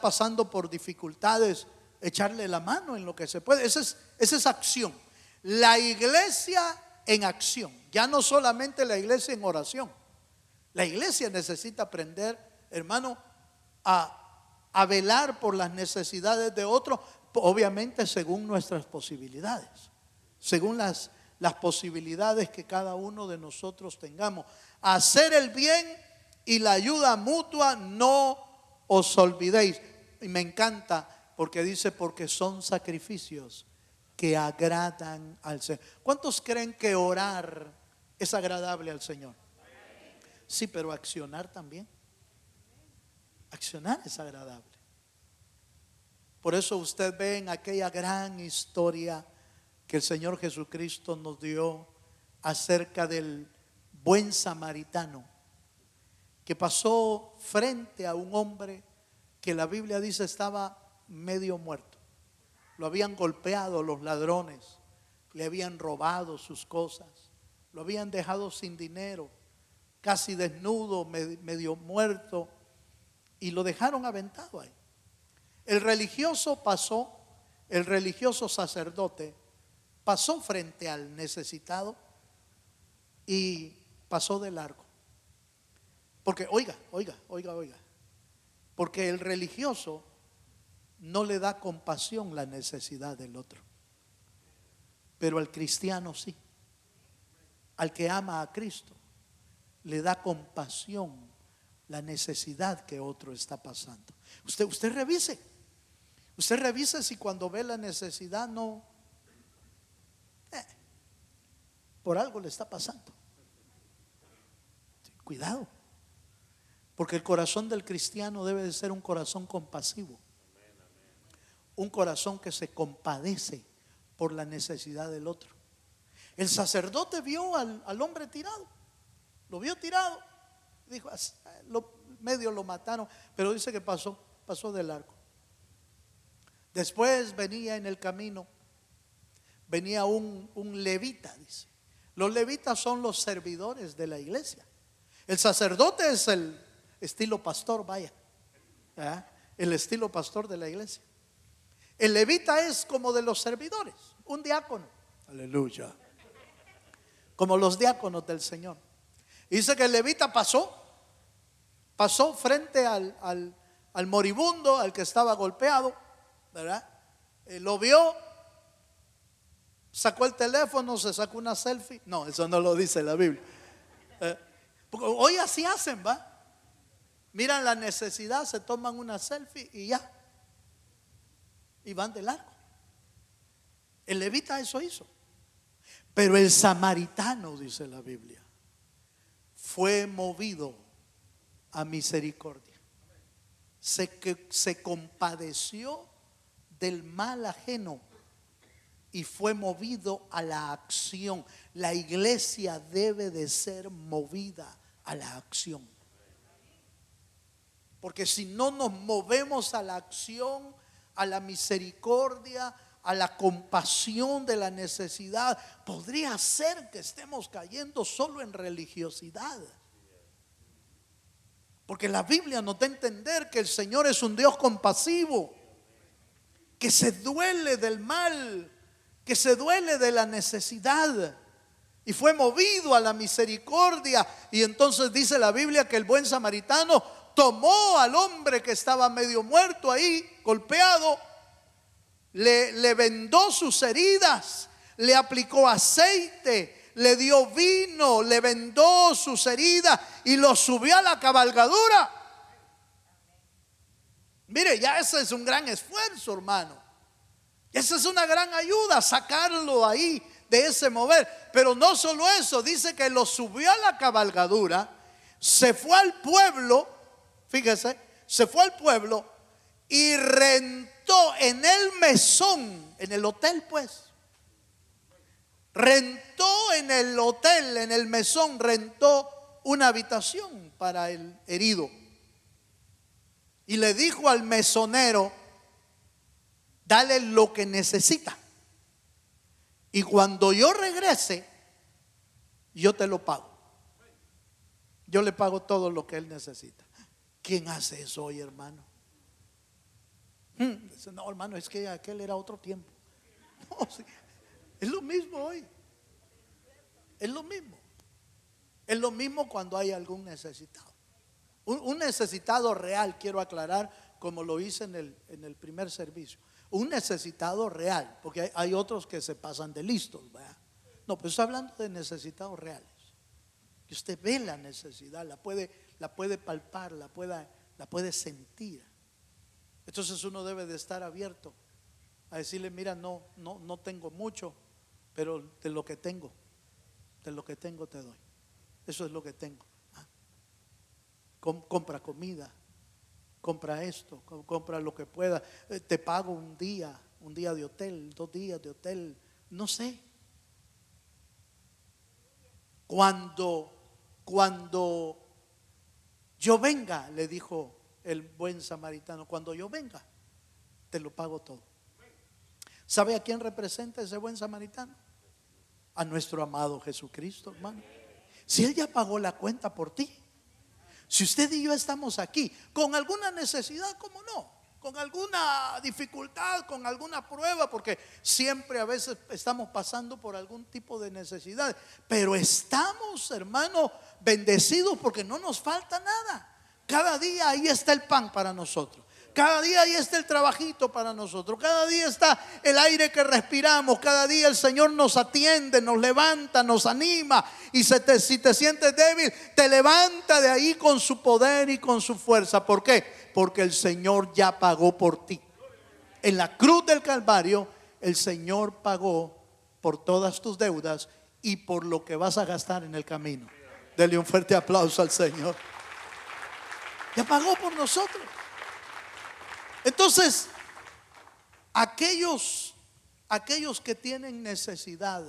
pasando por dificultades, echarle la mano en lo que se puede. Esa es acción. La iglesia en acción, ya no solamente la iglesia en oración. La iglesia necesita aprender, hermano, a velar por las necesidades de otros, obviamente según nuestras posibilidades, según las posibilidades que cada uno de nosotros tengamos. Hacer el bien y la ayuda mutua no os olvidéis. Y me encanta porque dice, porque son sacrificios que agradan al Señor. ¿Cuántos creen que orar es agradable al Señor? Sí, pero accionar también. Accionar es agradable. Por eso usted ve en aquella gran historia que el Señor Jesucristo nos dio acerca del buen samaritano que pasó frente a un hombre que la Biblia dice estaba medio muerto. Lo habían golpeado los ladrones, le habían robado sus cosas, lo habían dejado sin dinero, casi desnudo, medio muerto, y lo dejaron aventado ahí. El religioso sacerdote pasó frente al necesitado y pasó de largo. Porque oiga, porque el religioso no le da compasión la necesidad del otro, pero al cristiano sí. Al que ama a Cristo le da compasión la necesidad que otro está pasando. Usted revise si cuando ve la necesidad no por algo le está pasando. Cuidado, porque el corazón del cristiano debe de ser un corazón compasivo, un corazón que se compadece por la necesidad del otro. El sacerdote vio al hombre tirado, lo vio tirado, dijo, medio lo mataron, pero dice que pasó de largo. Después venía en el camino, venía un levita, dice. Los levitas son los servidores de la iglesia. El sacerdote es el estilo pastor, vaya, el estilo pastor de la iglesia. El levita es como de los servidores, un diácono, aleluya, como los diáconos del Señor. Dice que el levita pasó frente al moribundo, al que estaba golpeado, ¿verdad? Lo vio, sacó el teléfono, se sacó una selfie. No, eso no lo dice la Biblia. Porque hoy así hacen, ¿va? Miran la necesidad, se toman una selfie y ya, y van de largo. El levita eso hizo. Pero el samaritano, dice la Biblia, fue movido a misericordia. Se compadeció del mal ajeno y fue movido a la acción. La iglesia debe de ser movida a la acción, porque si no nos movemos a la acción, a la misericordia, a la compasión de la necesidad, podría ser que estemos cayendo solo en religiosidad. Porque la Biblia nos da a entender que el Señor es un Dios compasivo, que se duele del mal, que se duele de la necesidad, y fue movido a la misericordia. Y entonces dice la Biblia que el buen samaritano tomó al hombre que estaba medio muerto ahí, golpeado, le vendó sus heridas, le aplicó aceite, le dio vino, le vendó sus heridas y lo subió a la cabalgadura. Mire, ya ese es un gran esfuerzo, hermano. Esa es una gran ayuda, sacarlo ahí de ese mover. Pero no solo eso, dice que lo subió a la cabalgadura, se fue al pueblo, fíjese, se fue al pueblo y rentó en el mesón, en el hotel pues. Rentó en el hotel, en el mesón, rentó una habitación para el herido. Y le dijo al mesonero, dale lo que necesita. Y cuando yo regrese, yo te lo pago. Yo le pago todo lo que él necesita. ¿Quién hace eso hoy, hermano? No, hermano, es que aquel era otro tiempo. No, sí, es lo mismo hoy. Es lo mismo. Es lo mismo cuando hay algún necesitado. Un necesitado real, quiero aclarar, como lo hice en el primer servicio. Un necesitado real, porque hay otros que se pasan de listos, ¿verdad? No, pero estoy hablando de necesitados reales. Que usted ve la necesidad, la puede palpar, la puede sentir. Entonces uno debe de estar abierto a decirle, mira, no tengo mucho, pero de lo que tengo te doy. Eso es lo que tengo. Compra comida, compra esto, compra lo que pueda. Te pago un día de hotel, 2 días de hotel, no sé. Cuando yo venga, le dijo el buen samaritano, cuando yo venga, te lo pago todo. ¿Sabe a quién representa ese buen samaritano? A nuestro amado Jesucristo, hermano. Si Él ya pagó la cuenta por ti, si usted y yo estamos aquí con alguna necesidad, ¿cómo no? Con alguna dificultad, con alguna prueba, porque siempre a veces estamos pasando por algún tipo de necesidad, pero estamos, hermano, bendecidos porque no nos falta nada. Cada día ahí está el pan para nosotros. Cada día ahí está el trabajito para nosotros. Cada día está el aire que respiramos. Cada día el Señor nos atiende, nos levanta, nos anima. Y si te sientes débil, te levanta de ahí con su poder y con su fuerza. ¿Por qué? Porque el Señor ya pagó por ti. En la cruz del Calvario, el Señor pagó por todas tus deudas y por lo que vas a gastar en el camino. Dele un fuerte aplauso al Señor. Ya pagó por nosotros. Entonces, aquellos que tienen necesidad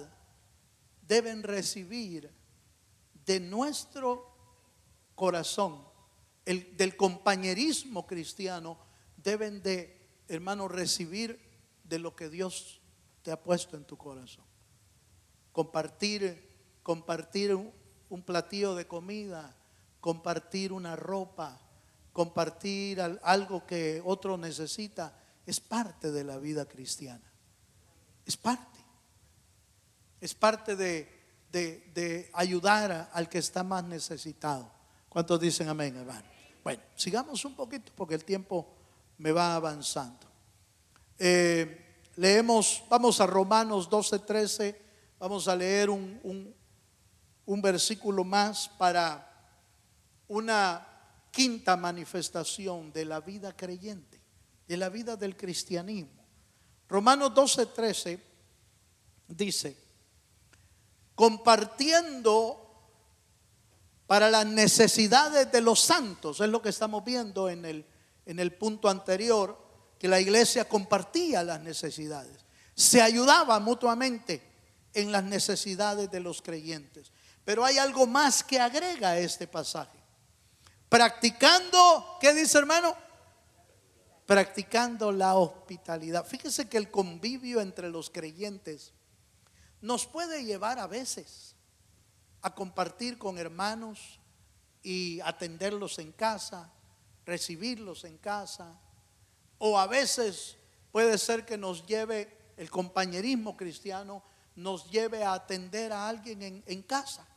deben recibir de nuestro corazón, del compañerismo cristiano, deben de, hermano, recibir de lo que Dios te ha puesto en tu corazón. Compartir un platillo de comida, compartir una ropa, compartir algo que otro necesita, es parte de la vida cristiana. Es parte de ayudar al que está más necesitado. ¿Cuántos dicen amén, hermano? Bueno, sigamos un poquito porque el tiempo me va avanzando. Vamos a Romanos 12:13. Vamos a leer un versículo más para una quinta manifestación de la vida creyente, de la vida del cristianismo. Romanos 12:13 dice: compartiendo para las necesidades de los santos. Es lo que estamos viendo en el punto anterior, que la iglesia compartía las necesidades, se ayudaba mutuamente en las necesidades de los creyentes. Pero hay algo más que agrega a este pasaje: practicando, ¿qué dice, hermano? Practicando la hospitalidad. Fíjese que el convivio entre los creyentes nos puede llevar a veces a compartir con hermanos y atenderlos en casa, recibirlos en casa, o a veces puede ser que nos lleve el compañerismo cristiano, nos lleve a atender a alguien en casa,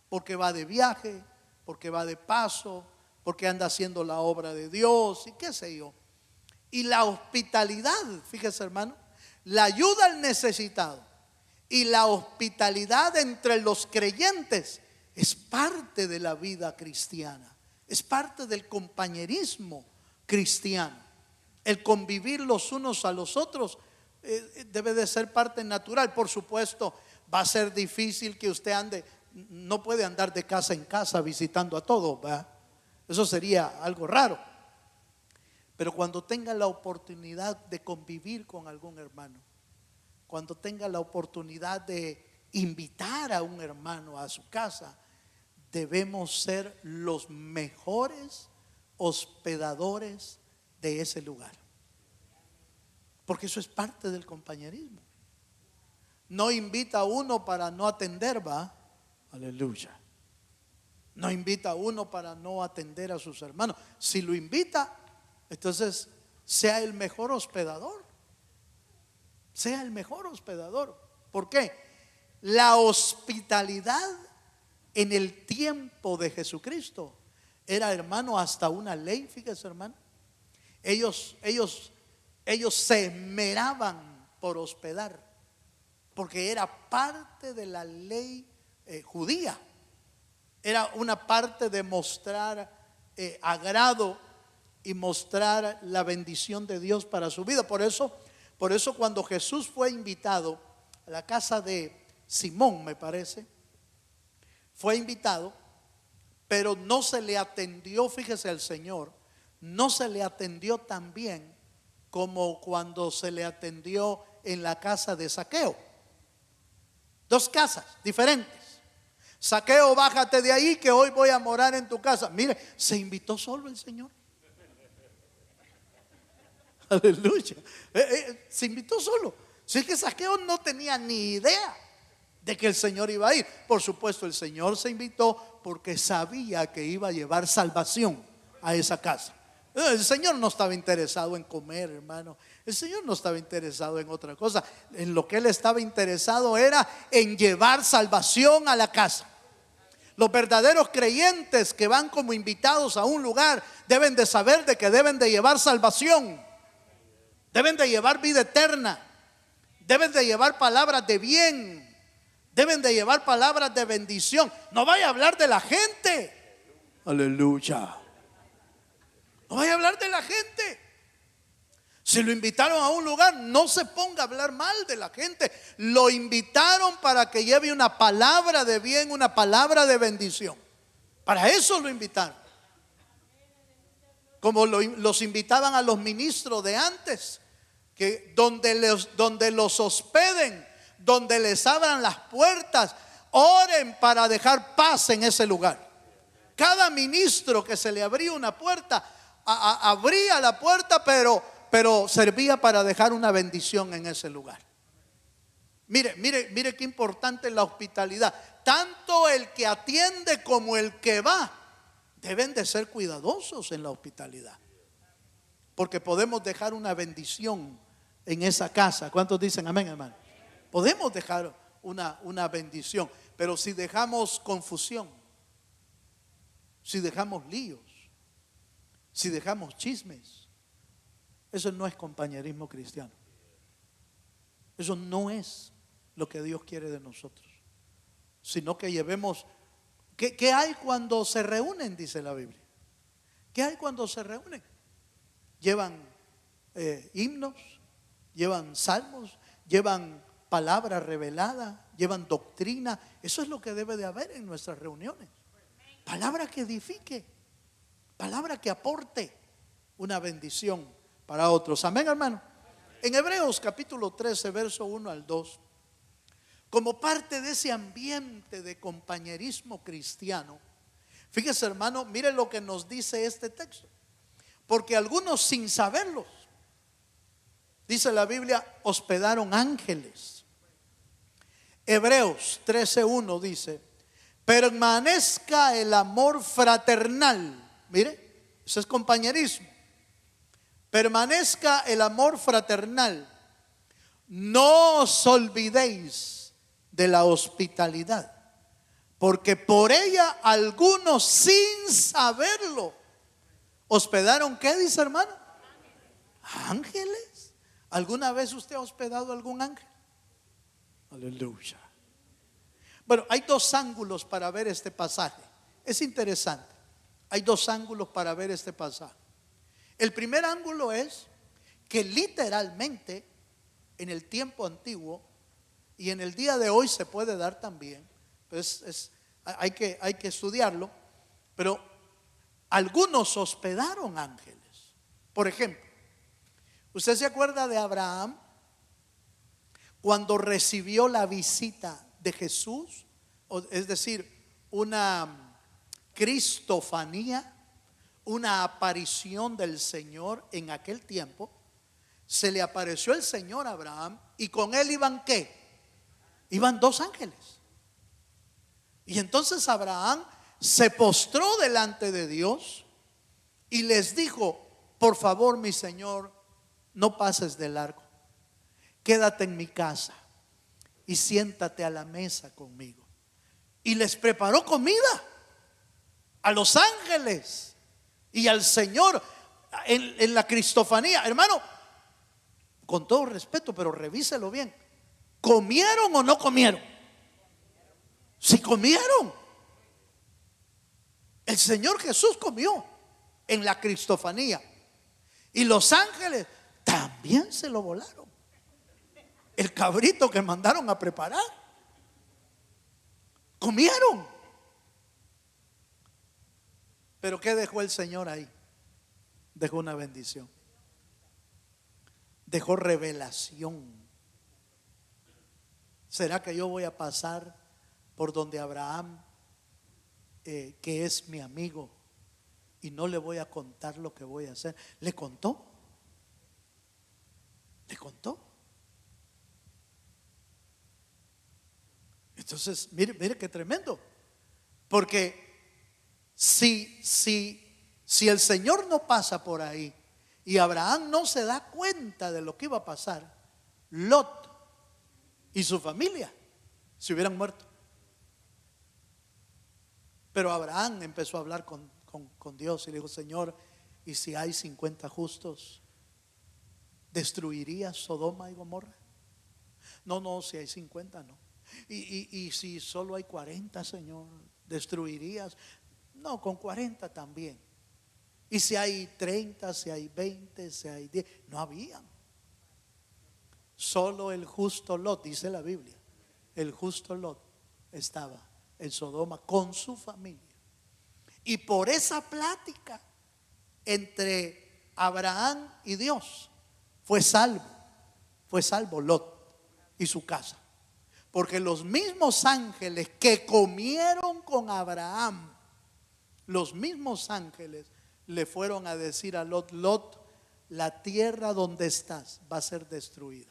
porque va de viaje, porque va de paso, porque anda haciendo la obra de Dios y qué sé yo. Y la hospitalidad, fíjese, hermano, la ayuda al necesitado y la hospitalidad entre los creyentes es parte de la vida cristiana, es parte del compañerismo cristiano. El convivir los unos a los otros debe de ser parte natural. Por supuesto, va a ser difícil que usted no puede andar de casa en casa visitando a todos, ¿verdad? Eso sería algo raro. Pero cuando tenga la oportunidad de convivir con algún hermano, cuando tenga la oportunidad de invitar a un hermano a su casa, debemos ser los mejores hospedadores de ese lugar, porque eso es parte del compañerismo. No invita a uno para no atender, va, aleluya. No invita a uno para no atender a sus hermanos. Si lo invita, entonces sea el mejor hospedador. Sea el mejor hospedador. ¿Por qué? La hospitalidad en el tiempo de Jesucristo era, hermano, hasta una ley. Fíjese, hermano, ellos se esmeraban por hospedar, porque era parte de la ley judía. Era una parte de mostrar agrado y mostrar la bendición de Dios para su vida. Por eso cuando Jesús fue invitado a la casa de Simón, me parece, fue invitado, pero no se le atendió, fíjese, al Señor, no se le atendió tan bien como cuando se le atendió en la casa de Zaqueo. Dos casas diferentes. Zaqueo, bájate de ahí que hoy voy a morar en tu casa. Mire, se invitó solo el Señor. Aleluya. Se invitó solo. Si es que Zaqueo no tenía ni idea de que el Señor iba a ir. Por supuesto, el Señor se invitó porque sabía que iba a llevar salvación a esa casa. El Señor no estaba interesado en comer, hermano. El Señor no estaba interesado en otra cosa. En lo que Él estaba interesado era en llevar salvación a la casa. Los verdaderos creyentes que van como invitados a un lugar deben de saber de que deben de llevar salvación, deben de llevar vida eterna, deben de llevar palabras de bien, deben de llevar palabras de bendición. No vaya a hablar de la gente. Aleluya. No vaya a hablar de la gente. Si lo invitaron a un lugar, no se ponga a hablar mal de la gente. Lo invitaron para que lleve una palabra de bien, una palabra de bendición. Para eso lo invitaron. Como los invitaban a los ministros de antes, que donde los hospeden, donde les abran las puertas, oren para dejar paz en ese lugar. Cada ministro que se le abría una puerta, abría la puerta, pero servía para dejar una bendición en ese lugar. Mire qué importante es la hospitalidad. Tanto el que atiende como el que va deben de ser cuidadosos en la hospitalidad, porque podemos dejar una bendición en esa casa. ¿Cuántos dicen amén, hermano? Podemos dejar una bendición, pero si dejamos confusión, si dejamos líos, si dejamos chismes, eso no es compañerismo cristiano. Eso no es lo que Dios quiere de nosotros, sino que llevemos. ¿Qué hay cuando se reúnen? Dice la Biblia. ¿Qué hay cuando se reúnen? Llevan himnos, llevan salmos, llevan palabra revelada, llevan doctrina. Eso es lo que debe de haber en nuestras reuniones. Palabra que edifique, palabra que aporte una bendición para otros. Amén, hermano. En Hebreos capítulo 13, verso 1 al 2, como parte de ese ambiente de compañerismo cristiano, fíjese, hermano, mire lo que nos dice este texto. Porque algunos, sin saberlo, dice la Biblia, hospedaron ángeles. Hebreos 13:1 dice: permanezca el amor fraternal. Mire, eso es compañerismo. Permanezca el amor fraternal. No os olvidéis de la hospitalidad, porque por ella algunos, sin saberlo, hospedaron. ¿Qué dice, hermano? Ángeles. ¿Alguna vez usted ha hospedado algún ángel? Aleluya. Bueno, hay dos ángulos para ver este pasaje. Es interesante. Hay dos ángulos para ver este pasaje. El primer ángulo es que literalmente en el tiempo antiguo y en el día de hoy se puede dar también, pues hay que estudiarlo, pero algunos hospedaron ángeles. Por ejemplo, ¿usted se acuerda de Abraham cuando recibió la visita de Jesús? Es decir, una cristofanía, una aparición del Señor en aquel tiempo. Se le apareció el Señor a Abraham y con él iban ¿qué? Iban dos ángeles. Y entonces Abraham se postró delante de Dios y les dijo: por favor, mi Señor, no pases de largo, quédate en mi casa y siéntate a la mesa conmigo. Y les preparó comida a los ángeles y al Señor en la cristofanía. Hermano, con todo respeto, pero revíselo bien. ¿Comieron o no comieron? Sí comieron. El Señor Jesús comió en la cristofanía y los ángeles también se lo volaron. El cabrito que mandaron a preparar, comieron. Pero ¿qué dejó el Señor ahí? Dejó una bendición, dejó revelación. ¿Será que yo voy a pasar por donde Abraham, que es mi amigo, y no le voy a contar lo que voy a hacer? ¿Le contó? ¿Le contó? Entonces, mire qué tremendo. Porque si el Señor no pasa por ahí y Abraham no se da cuenta de lo que iba a pasar, Lot y su familia se hubieran muerto. Pero Abraham empezó a hablar con Dios y le dijo: Señor, ¿y si hay 50 justos, destruirías Sodoma y Gomorra? No, si hay 50 no. Y si solo hay 40, Señor, ¿destruirías? No, con 40 también. Y si hay 30, si hay 20, si hay 10, no habían. Solo el justo Lot, dice la Biblia, el justo Lot estaba en Sodoma con su familia. Y por esa plática entre Abraham y Dios fue salvo Lot y su casa. Porque los mismos ángeles que comieron con Abraham, los mismos ángeles le fueron a decir a Lot: Lot, la tierra donde estás va a ser destruida.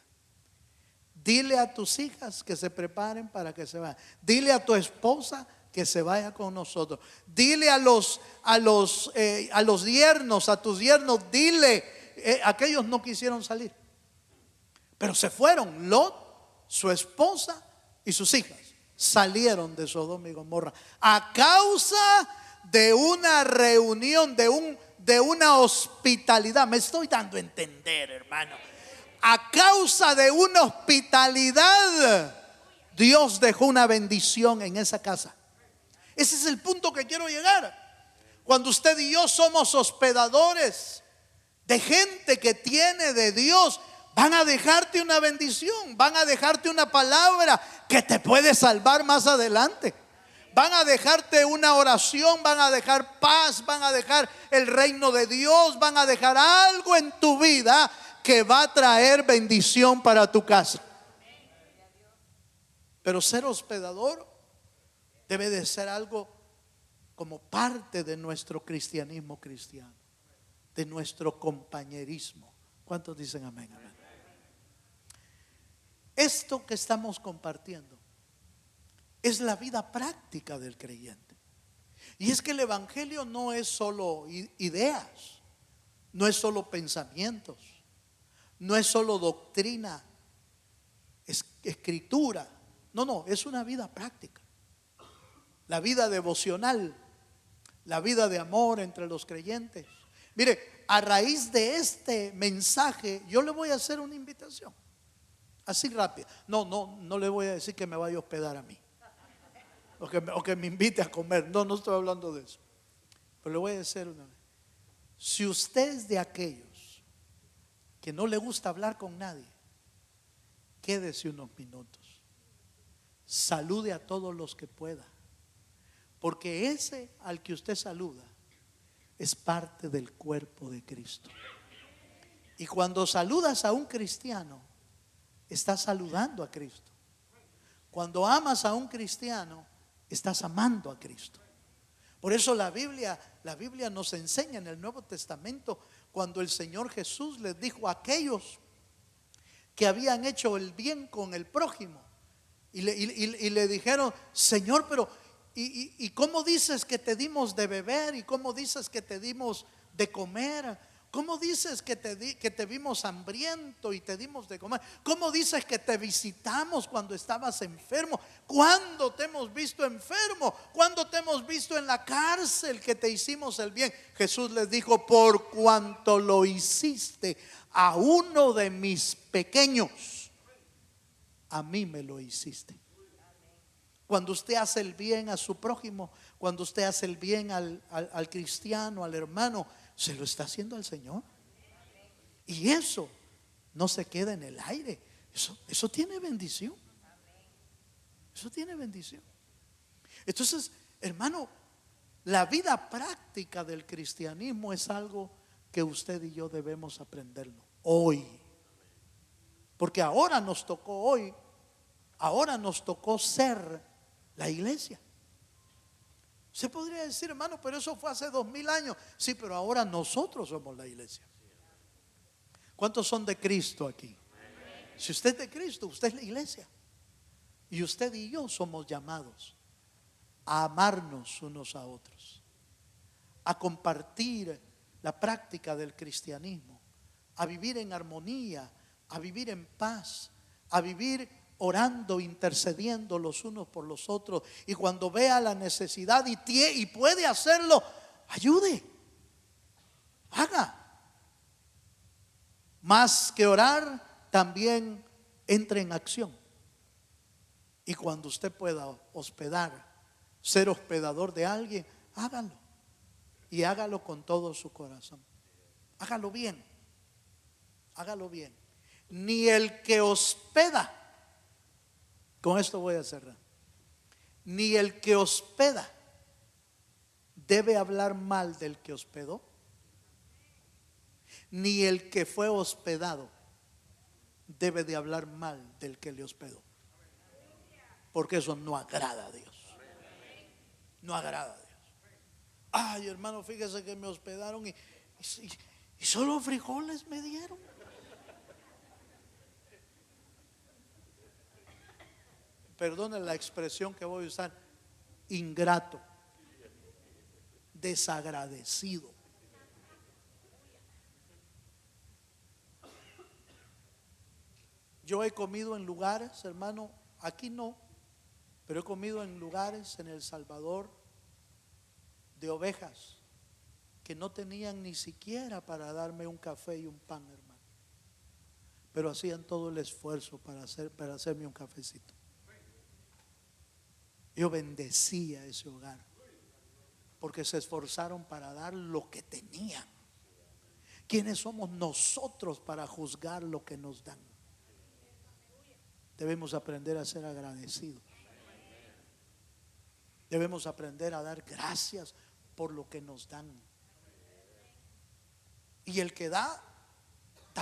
Dile a tus hijas que se preparen para que se vayan. Dile a tu esposa que se vaya con nosotros. Dile a los yernos, a tus yernos, dile. Aquellos no quisieron salir, pero se fueron. Lot, su esposa y sus hijas salieron de Sodoma y Gomorra a causa de una reunión, de una hospitalidad. Me estoy dando a entender, hermano. A causa de una hospitalidad, Dios dejó una bendición en esa casa. Ese es el punto que quiero llegar. Cuando usted y yo somos hospedadores de gente que tiene de Dios, van a dejarte una bendición, van a dejarte una palabra que te puede salvar más adelante. Van a dejarte una oración, van a dejar paz, van a dejar el reino de Dios, van a dejar algo en tu vida que va a traer bendición para tu casa. Pero ser hospedador debe de ser algo como parte de nuestro cristianismo cristiano, de nuestro compañerismo. ¿Cuántos dicen amén? Amén. Esto que estamos compartiendo es la vida práctica del creyente. Y es que el evangelio no es solo ideas, no es solo pensamientos, no es solo doctrina, escritura. No, es una vida práctica. La vida devocional, la vida de amor entre los creyentes. Mire, a raíz de este mensaje, yo le voy a hacer una invitación. Así rápida. No le voy a decir que me vaya a hospedar a mí. O que me invite a comer. No estoy hablando de eso. Pero le voy a decir una vez. Si usted es de aquellos que no le gusta hablar con nadie, quédese unos minutos. Salude a todos los que pueda. Porque ese al que usted saluda es parte del cuerpo de Cristo. Y cuando saludas a un cristiano, estás saludando a Cristo. Cuando amas a un cristiano, estás amando a Cristo. Por eso la Biblia nos enseña en el Nuevo Testamento, cuando el Señor Jesús les dijo a aquellos que habían hecho el bien con el prójimo y le dijeron: Señor, pero ¿y cómo dices que te dimos de beber? ¿Y cómo dices que te dimos de comer? ¿Cómo dices que te vimos hambriento y te dimos de comer? ¿Cómo dices que te visitamos cuando estabas enfermo? ¿Cuándo te hemos visto enfermo? ¿Cuándo te hemos visto en la cárcel que te hicimos el bien? Jesús les dijo: por cuanto lo hiciste a uno de mis pequeños, a mí me lo hiciste. Cuando usted hace el bien a su prójimo, cuando usted hace el bien al cristiano, al hermano, se lo está haciendo al Señor. Y eso no se queda en el aire. Eso tiene bendición. Eso tiene bendición. Entonces, hermano, la vida práctica del cristianismo es algo que usted y yo debemos aprenderlo hoy. Porque ahora nos tocó ser la iglesia. Se podría decir: hermano, pero eso fue hace 2000 años. Sí, pero ahora nosotros somos la iglesia. ¿Cuántos son de Cristo aquí? Si usted es de Cristo, usted es la iglesia. Y usted y yo somos llamados a amarnos unos a otros, a compartir la práctica del cristianismo, a vivir en armonía, a vivir en paz, a vivir orando, intercediendo los unos por los otros. Y cuando vea la necesidad y puede hacerlo, ayude, haga. Más que orar, también entre en acción. Y cuando usted pueda ser hospedador de alguien, hágalo. y hágalo con todo su corazón. Hágalo bien. Hágalo bien. Ni el que hospeda, con esto voy a cerrar, ni el que hospeda debe hablar mal del que hospedó, ni el que fue hospedado debe de hablar mal del que le hospedó, porque eso no agrada a Dios. No agrada a Dios. Ay, hermano, fíjese que me hospedaron y solo frijoles me dieron. Perdone la expresión que voy a usar, ingrato, desagradecido. Yo he comido en lugares, hermano, aquí no, pero he comido en lugares en El Salvador de ovejas que no tenían ni siquiera para darme un café y un pan, hermano, pero hacían todo el esfuerzo para hacerme un cafecito. Yo bendecía ese hogar porque se esforzaron para dar lo que tenían. ¿Quiénes somos nosotros para juzgar lo que nos dan? Debemos aprender a ser agradecidos. Debemos aprender a dar gracias por lo que nos dan. Y el que da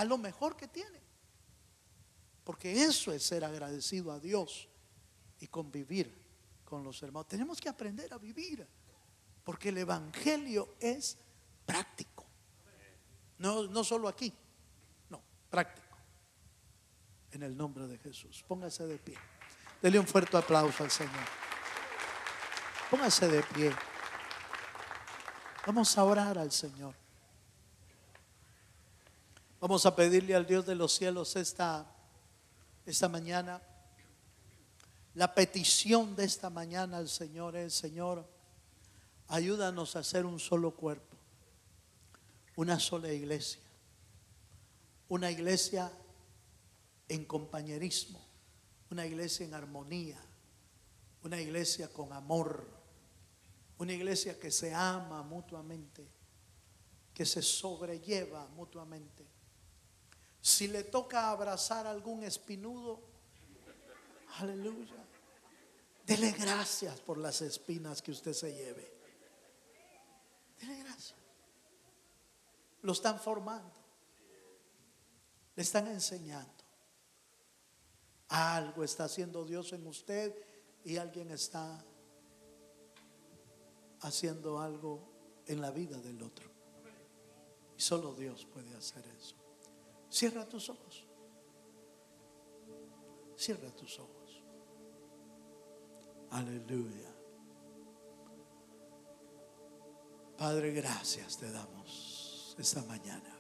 lo mejor que tiene, porque eso es ser agradecido a Dios y convivir con los hermanos. Tenemos que aprender a vivir, porque el evangelio es práctico. No solo aquí, no, práctico. En el nombre de Jesús, póngase de pie. Dele un fuerte aplauso al Señor. Póngase de pie. Vamos a orar al Señor. Vamos a pedirle al Dios de los cielos esta mañana. La petición de esta mañana al Señor es: Señor, ayúdanos a ser un solo cuerpo, una sola iglesia, una iglesia en compañerismo, una iglesia en armonía, una iglesia con amor, una iglesia que se ama mutuamente, que se sobrelleva mutuamente. Si le toca abrazar a algún espinudo, aleluya, dele gracias por las espinas que usted se lleve. Dele gracias. Lo están formando, le están enseñando. Algo está haciendo Dios en usted y alguien está haciendo algo en la vida del otro. Y solo Dios puede hacer eso. Cierra tus ojos. Cierra tus ojos. Aleluya. Padre, gracias te damos esta mañana.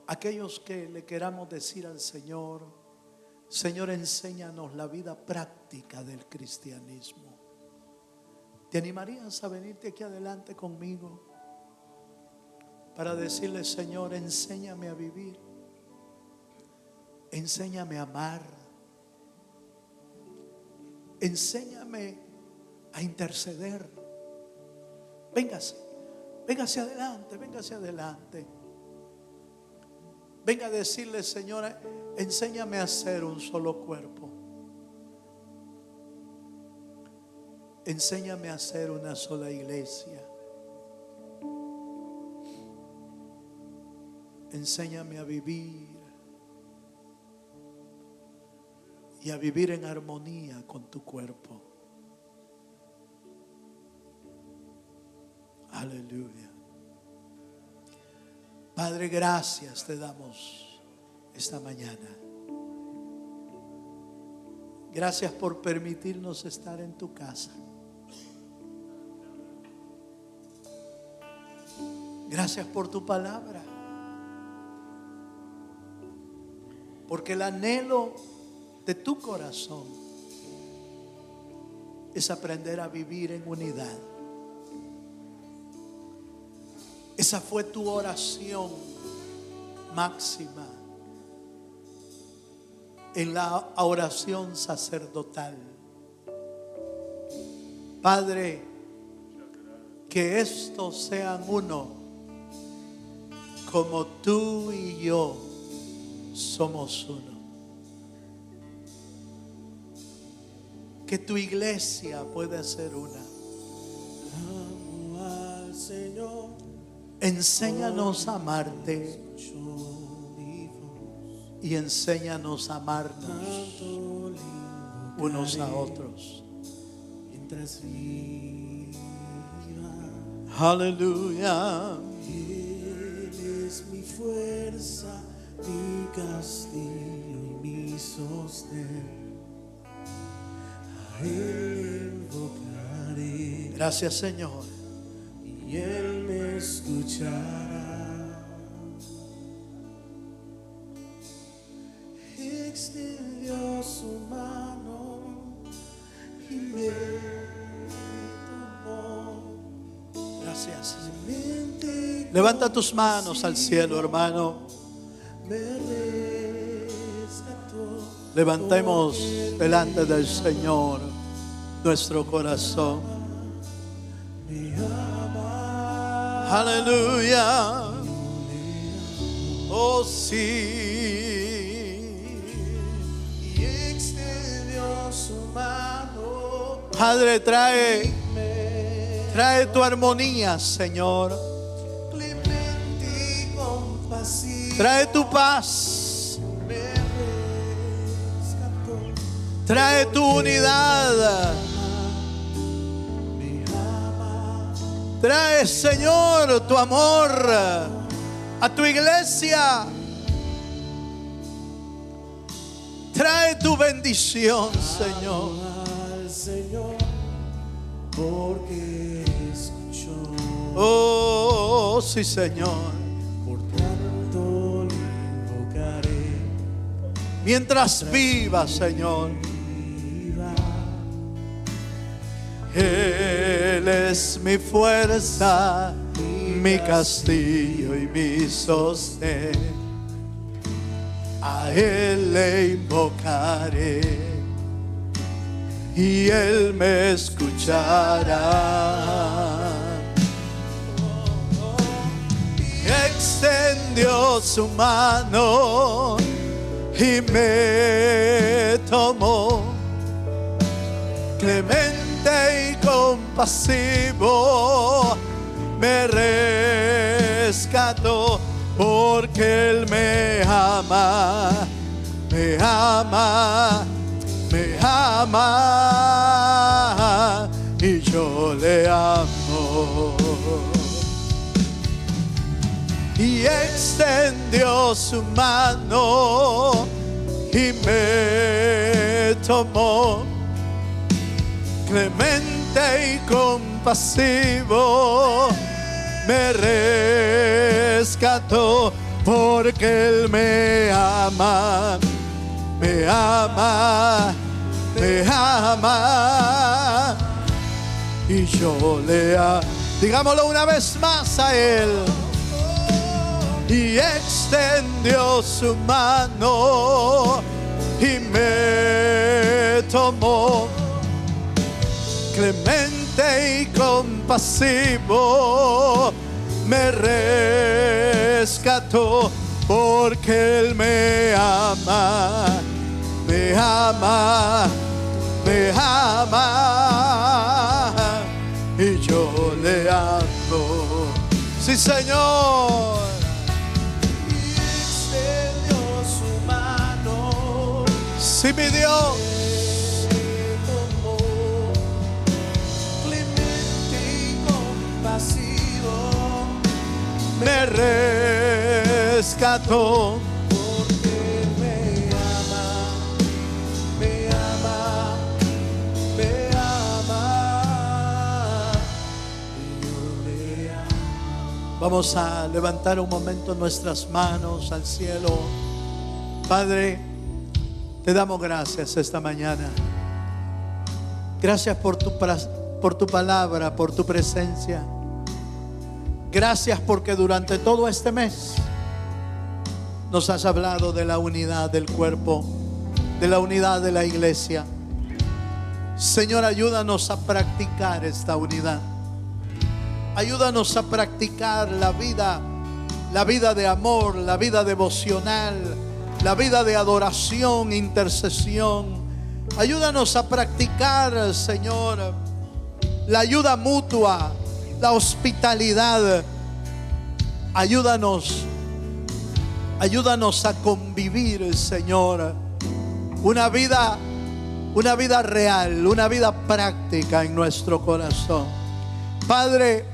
Aquellos que le queramos decir al Señor: Señor, enséñanos la vida práctica del cristianismo. ¿Te animarías a venirte aquí adelante conmigo para decirle: Señor, enséñame a vivir, enséñame a amar, enséñame a interceder? Véngase adelante, véngase adelante. Venga a decirle: Señor, enséñame a ser un solo cuerpo. Enséñame a ser una sola iglesia. Enséñame a vivir y a vivir en armonía con tu cuerpo. Aleluya. Padre, gracias te damos esta mañana. Gracias por permitirnos estar en tu casa. Gracias por tu palabra, porque el anhelo de tu corazón es aprender a vivir en unidad. Esa fue tu oración máxima en la oración sacerdotal. Padre, que estos sean uno, como tú y yo somos uno. Que tu iglesia pueda ser una. Amo al Señor. Enséñanos a amarte y enséñanos a amarnos unos a otros. Mientras viva, Aleluya. Él es mi fuerza, mi castillo y mi sostén. A Él invocaré. Gracias, Señor. Y Él me escuchará. Extendió su mano y me tomó. Gracias. Mente Levanta tus manos al cielo, hermano. me rescató. Levantemos delante del Señor nuestro corazón. Me ama. Aleluya. Oh sí. Y extendió su mano. Padre, trae tu armonía, Señor. Clemente y compasivo. Trae tu paz. Me rescató. Trae tu unidad. Me ama. Trae, Señor, tu amor a tu iglesia. Trae tu bendición, Señor. Al Señor, porque escuchó. Oh, sí, Señor. Por tanto le invocaré. Mientras viva, Señor. Viva. Él es mi fuerza, mi castillo y mi sostén. A Él le invocaré y Él me escuchará. Extendió su mano y me tomó, clemente y compasivo, me rescató, porque Él me ama, me ama, me ama, y yo le amo. Y extendió su mano y me tomó, clemente y compasivo, me rescató, porque Él me ama, me ama, me ama, y yo le amo. Digámoslo una vez más a Él. Y extendió su mano y me tomó, clemente y compasivo, me rescató, porque Él me ama, me ama, me ama, y yo le amo. Sí, Señor. Sí, mi Dios. Clemente y compasivo, Me rescató, porque me ama, me ama, me ama, y yo le amo. Vamos a levantar un momento nuestras manos al cielo. Padre, te damos gracias esta mañana. Gracias por tu palabra, por tu presencia. Gracias porque durante todo este mes nos has hablado de la unidad del cuerpo, de la unidad de la iglesia. Señor, ayúdanos a practicar esta unidad. Ayúdanos a practicar la vida de amor, la vida devocional, la vida de adoración, intercesión. Ayúdanos a practicar, Señor, la ayuda mutua, la hospitalidad. Ayúdanos a convivir, Señor, una vida real, una vida práctica en nuestro corazón. Padre,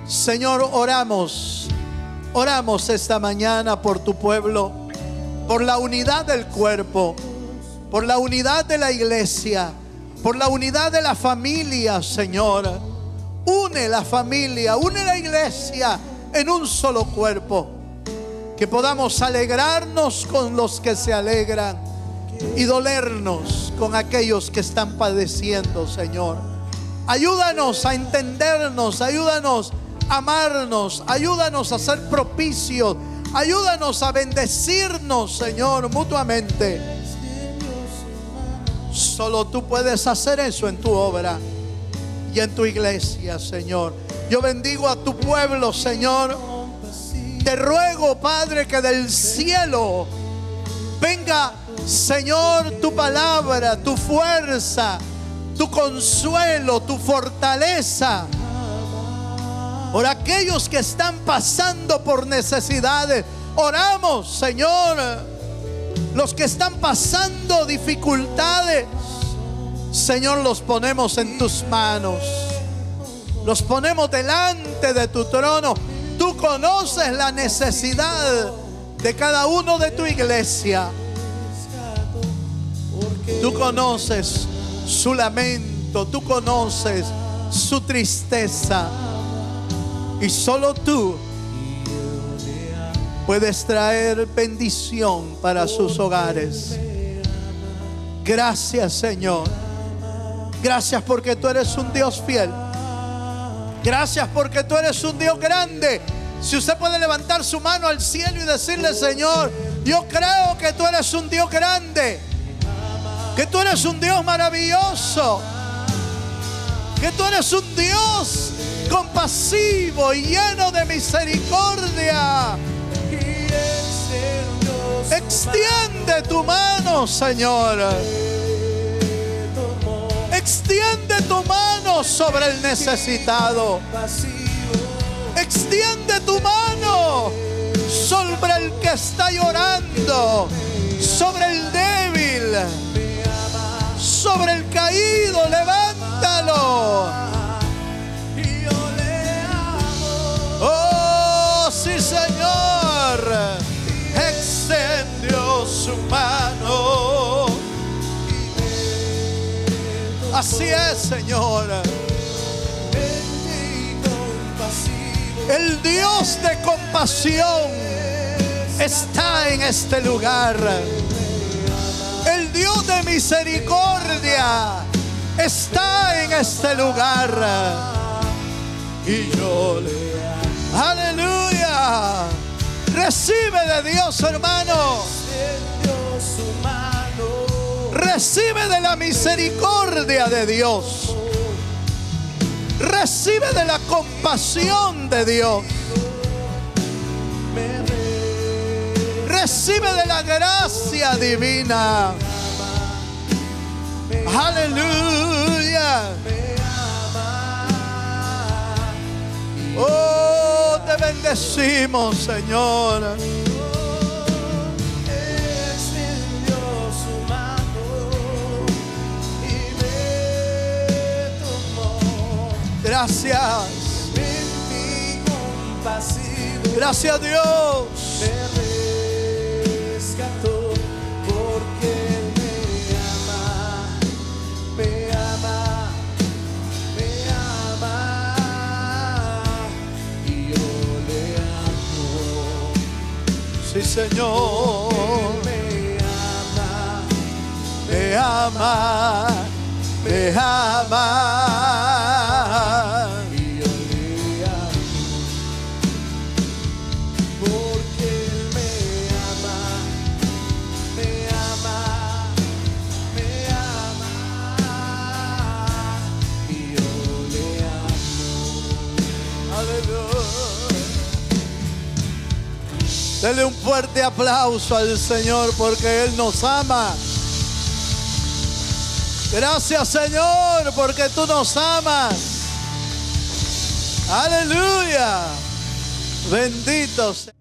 Señor, oramos esta mañana por tu pueblo, por la unidad del cuerpo, por la unidad de la iglesia, por la unidad de la familia, Señor. Une la familia, une la iglesia en un solo cuerpo. Que podamos alegrarnos con los que se alegran y dolernos con aquellos que están padeciendo, Señor. Ayúdanos a entendernos, ayúdanos a amarnos, ayúdanos a ser propicios, ayúdanos a bendecirnos, Señor, mutuamente. Solo tú puedes hacer eso en tu obra y en tu iglesia, Señor. Yo bendigo a tu pueblo, Señor. Te ruego, Padre, que del cielo venga, Señor, tu palabra, tu fuerza, tu consuelo, tu fortaleza por aquellos que están pasando por necesidades. Oramos, Señor, los que están pasando dificultades, Señor, los ponemos en tus manos, los ponemos delante de tu trono. Tú conoces la necesidad de cada uno de tu iglesia. Tú conoces su lamento, tú conoces su tristeza. Y solo tú puedes traer bendición para sus hogares. Gracias, Señor. Gracias porque tú eres un Dios fiel. Gracias porque tú eres un Dios grande. Si usted puede levantar su mano al cielo y decirle: Señor, yo creo que tú eres un Dios grande, que tú eres un Dios maravilloso, que tú eres un Dios compasivo y lleno de misericordia. Extiende tu mano, Señor. Extiende tu mano sobre el necesitado. Extiende tu mano sobre el que está llorando, sobre el débil, sobre el caído. Levántalo. Oh, sí, Señor. Extendió su mano. Así es, Señor. El Dios de compasión está en este lugar. El Dios de misericordia está en este lugar. Y yo le... ¡Aleluya! Recibe de Dios, hermano. Recibe de la misericordia de Dios. Recibe de la compasión de Dios. Recibe de la gracia divina. Aleluya. Oh, te bendecimos, Señor. Gracias. Gracias a Dios. Me rescató porque me ama, me ama, me ama y yo le amo. Sí, Señor. Me ama, Me ama, me ama. Dele un fuerte aplauso al Señor porque Él nos ama. Gracias, Señor, porque tú nos amas. Aleluya. Bendito sea.